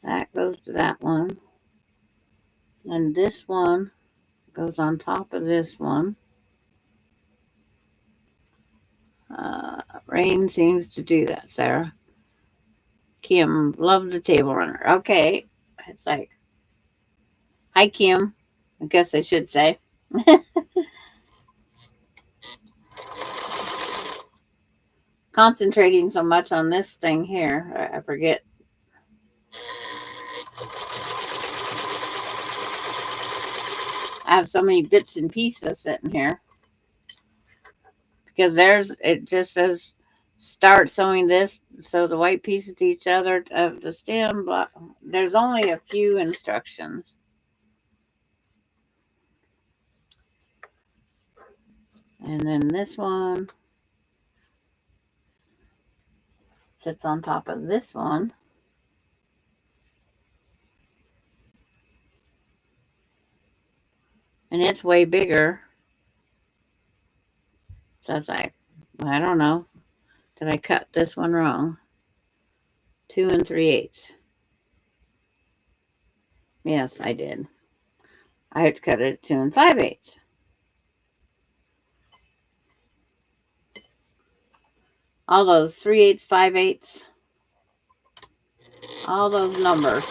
That goes to that one. And this one goes on top of this one. Rain seems to do that, Sarah. Kim, love the table runner. Okay. It's like, hi, Kim. I guess I should say. Concentrating so much on this thing here, I forget. I have so many bits and pieces sitting here. Because it just says start sewing this, sew the white pieces to each other of the stem. But there's only a few instructions. And then this one sits on top of this one. And it's way bigger. So I was like, I don't know. Did I cut this one wrong? 2 3/8. Yes, I did. I had to cut it at 2 5/8. All those 3/8, 5/8, all those numbers.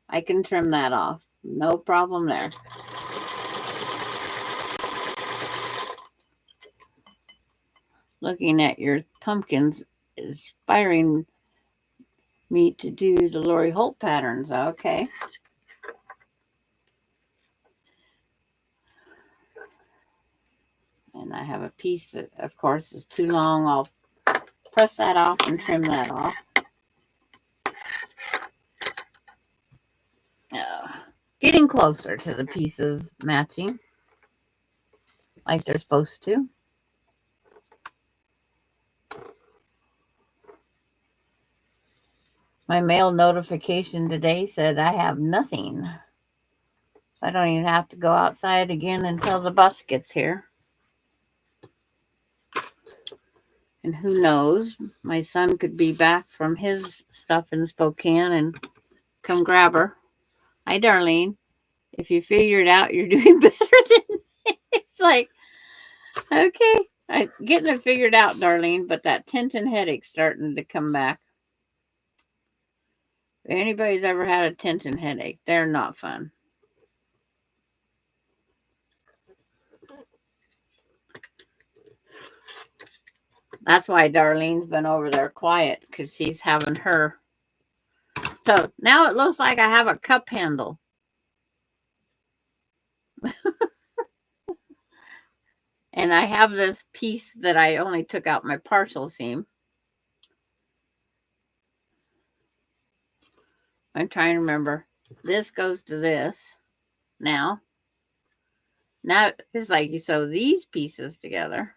I can trim that off. No problem there. Looking at your pumpkins, inspiring me to do the Lori Holt patterns. Okay. And I have a piece that, of course, is too long. I'll press that off and trim that off. Getting closer to the pieces matching like they're supposed to. My mail notification today said I have nothing. So I don't even have to go outside again until the bus gets here. And who knows, my son could be back from his stuff in Spokane and come grab her. Hi, Darlene. If you figure it out, you're doing better than me. It's like, okay, I'm getting it figured out, Darlene, but that tension headache's starting to come back. If anybody's ever had a tension headache, they're not fun. That's why Darlene's been over there quiet, because she's having her. So now it looks like I have a cup handle. And I have this piece that I only took out my partial seam. I'm trying to remember. This goes to this now. Now it's like you sew these pieces together.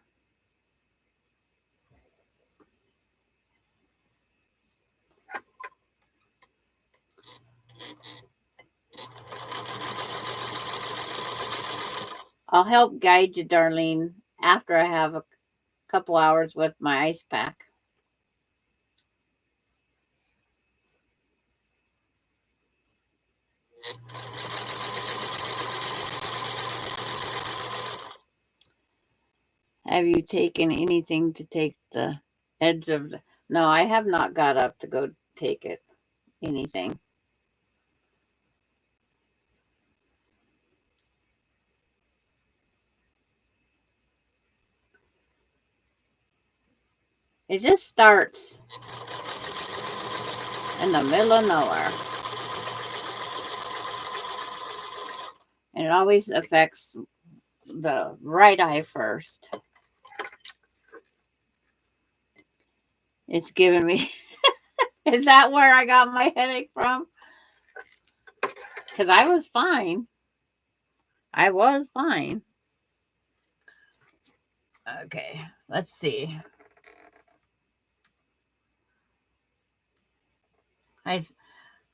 I'll help guide you, Darlene, after I have a couple hours with my ice pack. Have you taken anything to take the edge of the... No, I have not got up to go take it. Anything. It just starts in the middle of nowhere. And it always affects the right eye first. It's giving me... Is that where I got my headache from? Because I was fine. I was fine. Okay, let's see.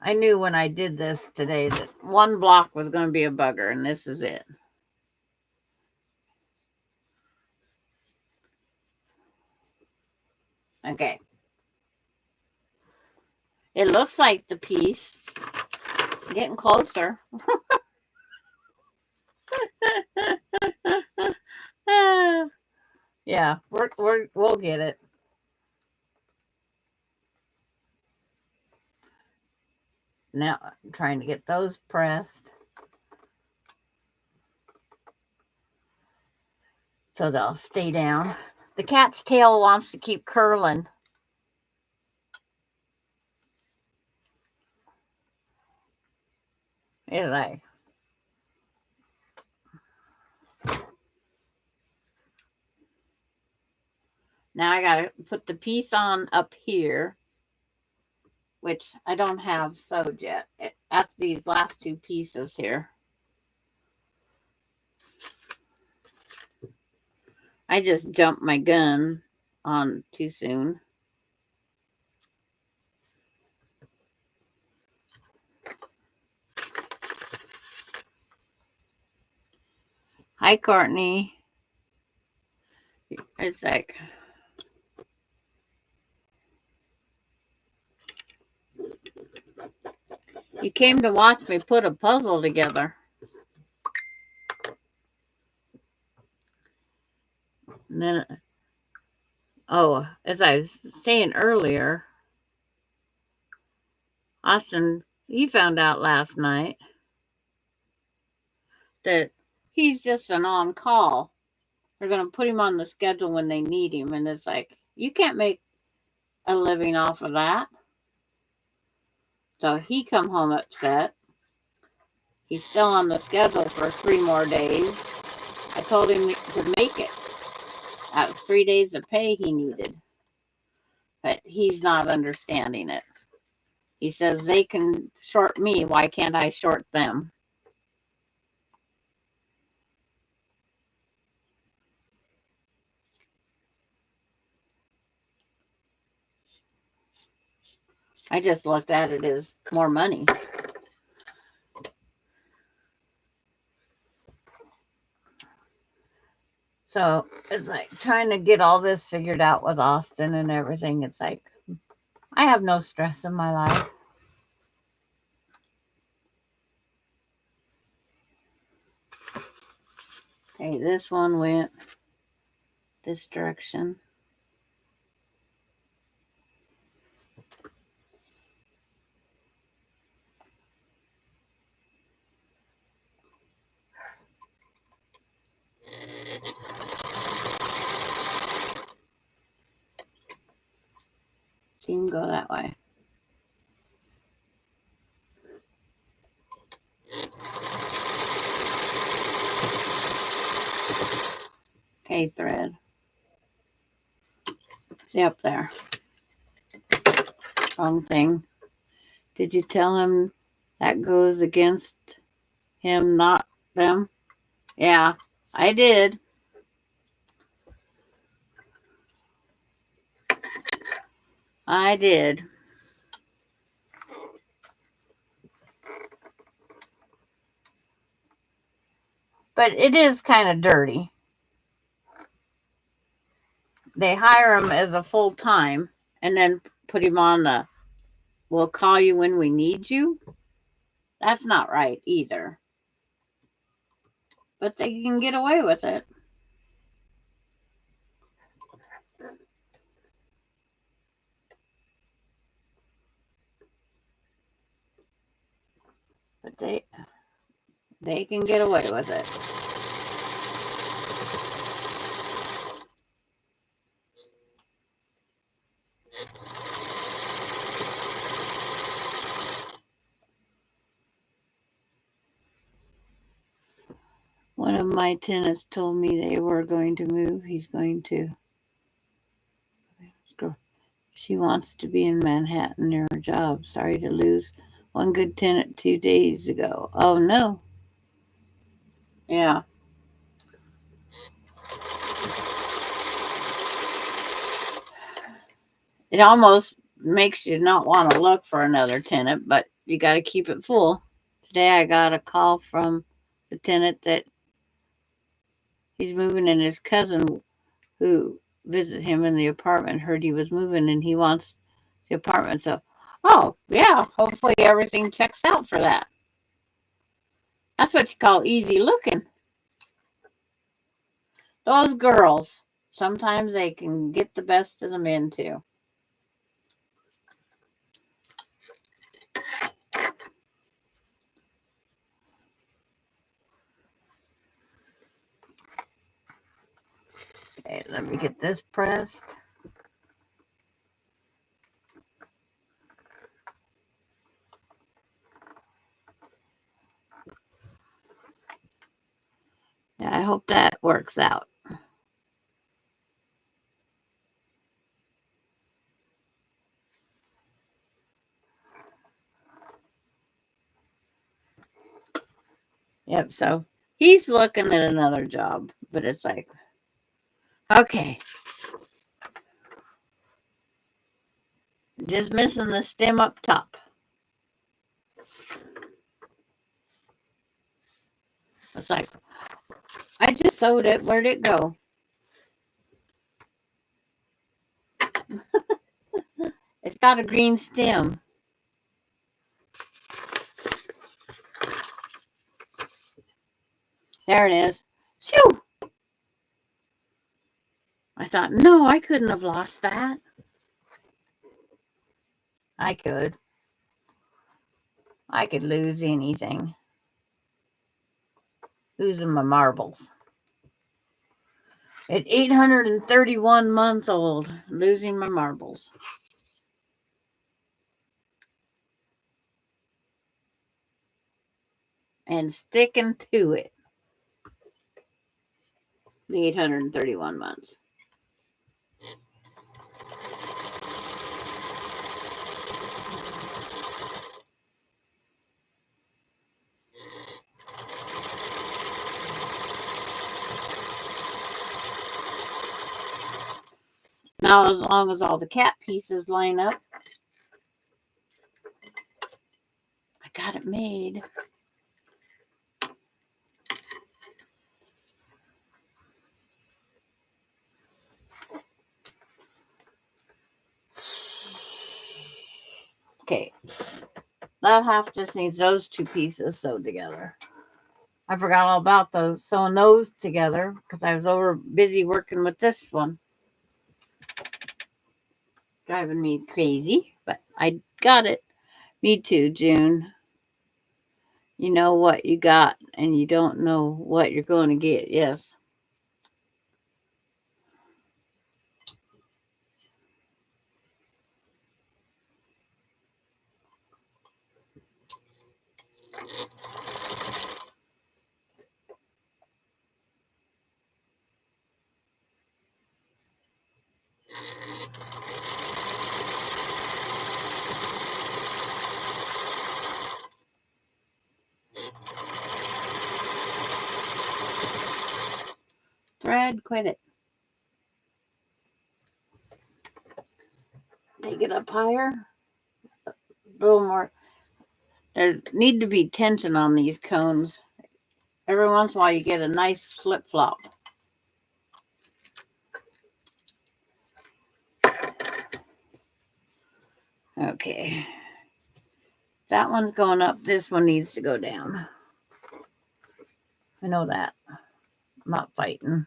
I knew when I did this today that one block was going to be a bugger, and this is it. Okay. It looks like the piece getting closer. Yeah, we'll get it. Now I'm trying to get those pressed so they'll stay down. The cat's tail wants to keep curling. It's like, now I got to put the piece on up here, which I don't have sewed yet. That's these last two pieces here. I just jumped my gun on too soon. Hi, Courtney. It's like, you came to watch me put a puzzle together. And then, oh, as I was saying earlier, Austin, he found out last night that he's just an on call. They're going to put him on the schedule when they need him. And it's like, you can't make a living off of that. So he come home upset. He's still on the schedule for 3 more days. I told him to make it. That was 3 days of pay he needed. But he's not understanding it. He says they can short me. Why can't I short them? I just looked at it as more money. So it's like trying to get all this figured out with Austin and everything. It's like, I have no stress in my life. Okay, this one went this direction. See him go that way. Okay, thread. See up there. Wrong thing. Did you tell him that goes against him, not them? Yeah, I did. I did. But it is kind of dirty. They hire him as a full time and then put him on the we'll call you when we need you. That's not right either. But they can get away with it. But they can get away with it. One of my tenants told me they were going to move. He's going to. She wants to be in Manhattan near her job. Sorry to lose one good tenant 2 days ago. Oh no. Yeah. It almost makes you not want to look for another tenant, but you got to keep it full. Today I got a call from the tenant that he's moving, and his cousin who visited him in the apartment heard he was moving and he wants the apartment. So, oh, yeah, hopefully everything checks out for that. That's what you call easy looking. Those girls, sometimes they can get the best of the men too. Okay, let me get this pressed. Yeah, I hope that works out. Yep, so he's looking at another job, but it's like, okay, just missing the stem up top. It's like, I just sewed it. Where'd it go? It's got a green stem. There it is. Shoo! I thought, no, I couldn't have lost that. I could. I could lose anything. Losing my marbles. At 831 months old, losing my marbles. and sticking to it. The 831 months. Now, as long as all the cat pieces line up, I got it made. Okay, that half just needs those two pieces sewed together. I forgot all about those, sewing those together because I was over busy working with this one. Driving me crazy, but I got it. Me too, June. You know what you got and you don't know what you're going to get. Yes. Thread, quit it. Take it up higher. A little more. There need to be tension on these cones. Every once in a while you get a nice flip-flop. Okay. That one's going up. This one needs to go down. I know that. I'm not fighting.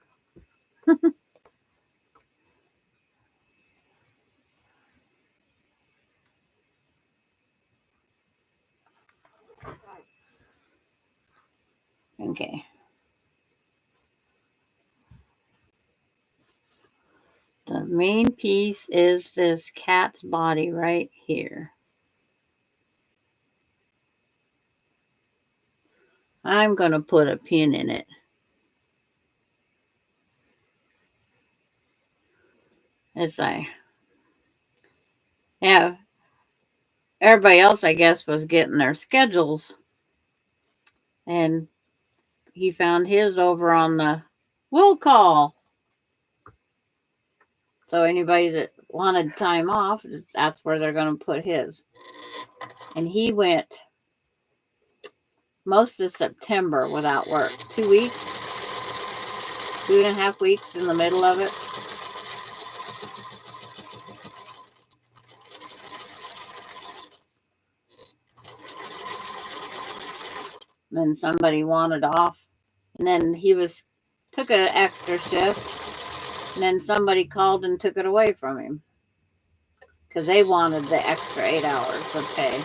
Okay. The main piece is this cat's body right here. I'm going to put a pin in it. It's like, yeah, everybody else, I guess, was getting their schedules. And he found his over on the will call. So anybody that wanted time off, that's where they're going to put his. And he went most of September without work. 2 weeks, 2.5 weeks in the middle of it. Then somebody wanted off. And then he took an extra shift. And then somebody called and took it away from him. Because they wanted the extra 8 hours of pay.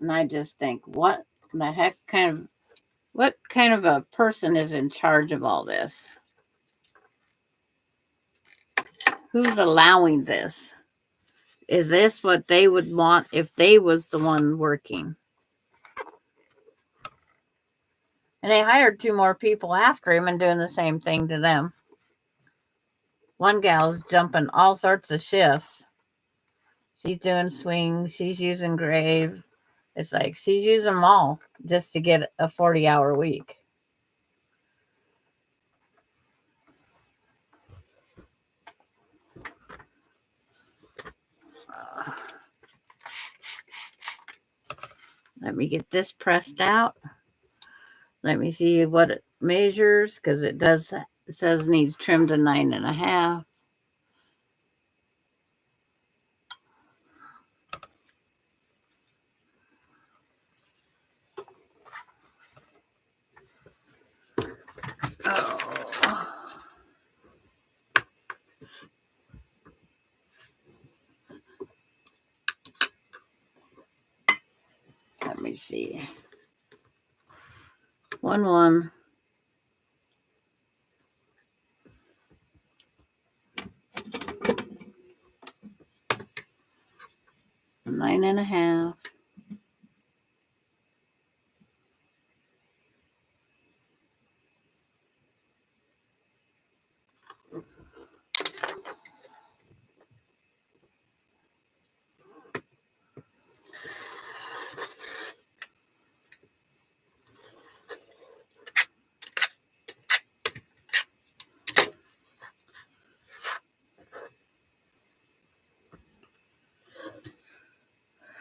And I just think, what the heck what kind of a person is in charge of all this? Who's allowing this? Is this what they would want if they was the one working? And they hired 2 more people after him and doing the same thing to them. One gal's jumping all sorts of shifts. She's doing swing. She's using grave. It's like she's using them all just to get a 40-hour week. Let me get this pressed out. Let me see what it measures because it says needs trimmed to 9.5. Oh. Let me see. 1. 9.5.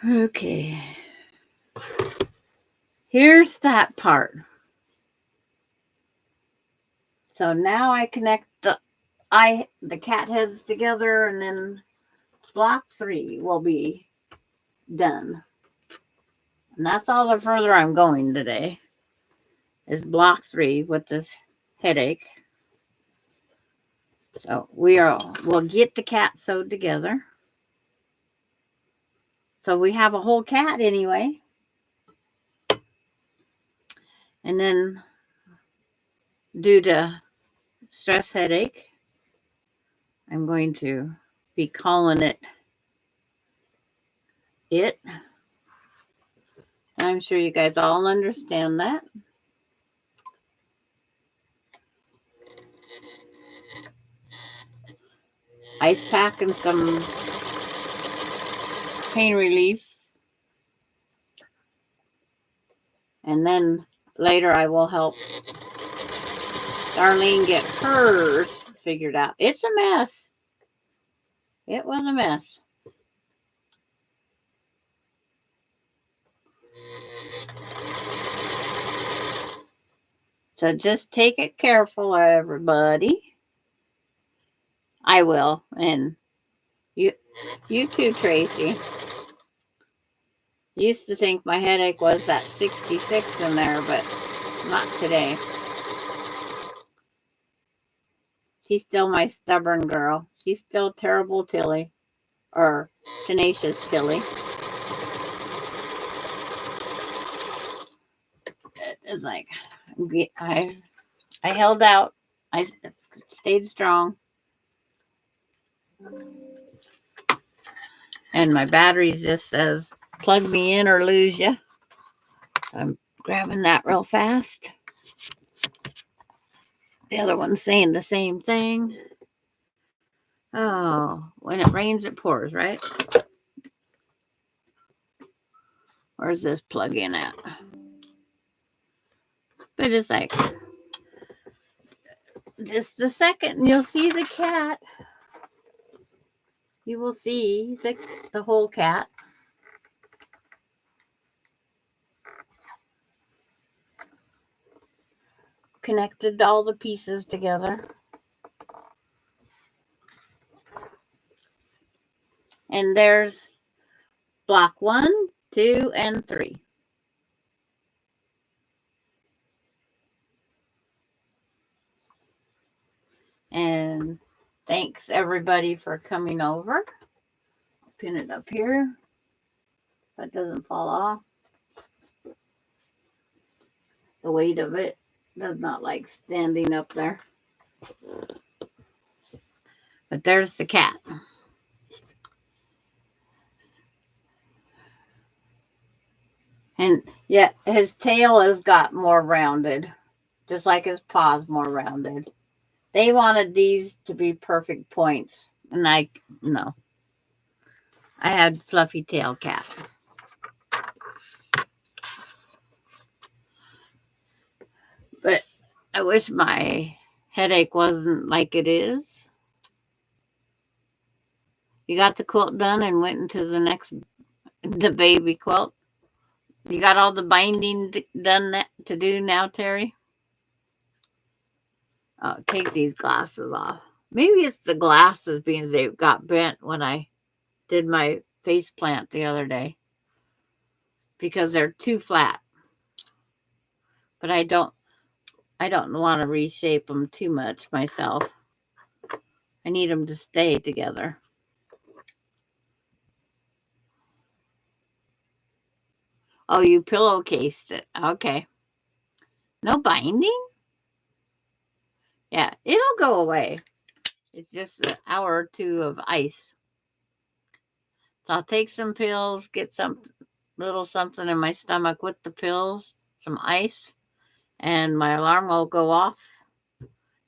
Okay. Here's that part. So now I connect the cat heads together, and then block 3 will be done. And that's all the further I'm going today, is block 3 with this headache. So we'll get the cat sewed together. So we have a whole cat anyway. And then due to stress headache, I'm going to be calling it. I'm sure you guys all understand that. Ice pack and some pain relief. And then later I will help Darlene get hers figured out. It's a mess. It was a mess. So just take it careful, everybody. I will. And you too, Tracy. Used to think my headache was that 66 in there, but not today. She's still my stubborn girl. She's still terrible Tilly, or tenacious Tilly. It's like I held out. I stayed strong. And my battery just says, plug me in or lose you. I'm grabbing that real fast. The other one's saying the same thing. Oh, when it rains, it pours, right? Where's this plug in at? But it's like, just a second and you'll see the cat. You will see the whole cat. Connected all the pieces together. And there's block 1, 2, and 3. And thanks everybody for coming over. I'll pin it up here so it doesn't fall off. The weight of it does not like standing up there. But there's the cat. And yeah, his tail has got more rounded, just like his paws more rounded. They wanted these to be perfect points, and no. I had fluffy tail cat. But I wish my headache wasn't like it is. You got the quilt done and went into the baby quilt. You got all the binding done to do now, Terry? Oh, take these glasses off. Maybe it's the glasses being they got bent when I did my face plant the other day because they're too flat. But I don't want to reshape them too much myself. I need them to stay together. Oh, you pillowcased it. Okay. No binding? Yeah, it'll go away. It's just an hour or two of ice. So I'll take some pills, get some little something in my stomach with the pills, some ice, and my alarm will go off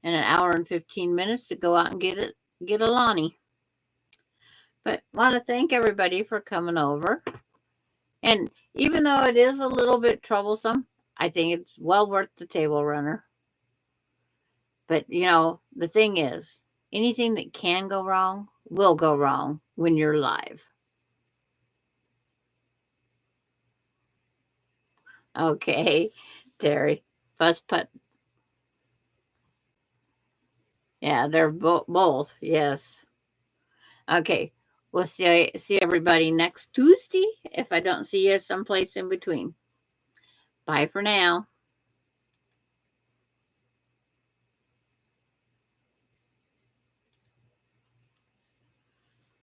in an hour and 15 minutes to go out and get a Lonnie. But want to thank everybody for coming over. And even though it is a little bit troublesome, I think it's well worth the table runner. But the thing is, anything that can go wrong will go wrong when you're live. Okay, Terry. Fuss putt. Yeah, they're both. Yes. Okay. We'll see everybody next Tuesday if I don't see you someplace in between. Bye for now.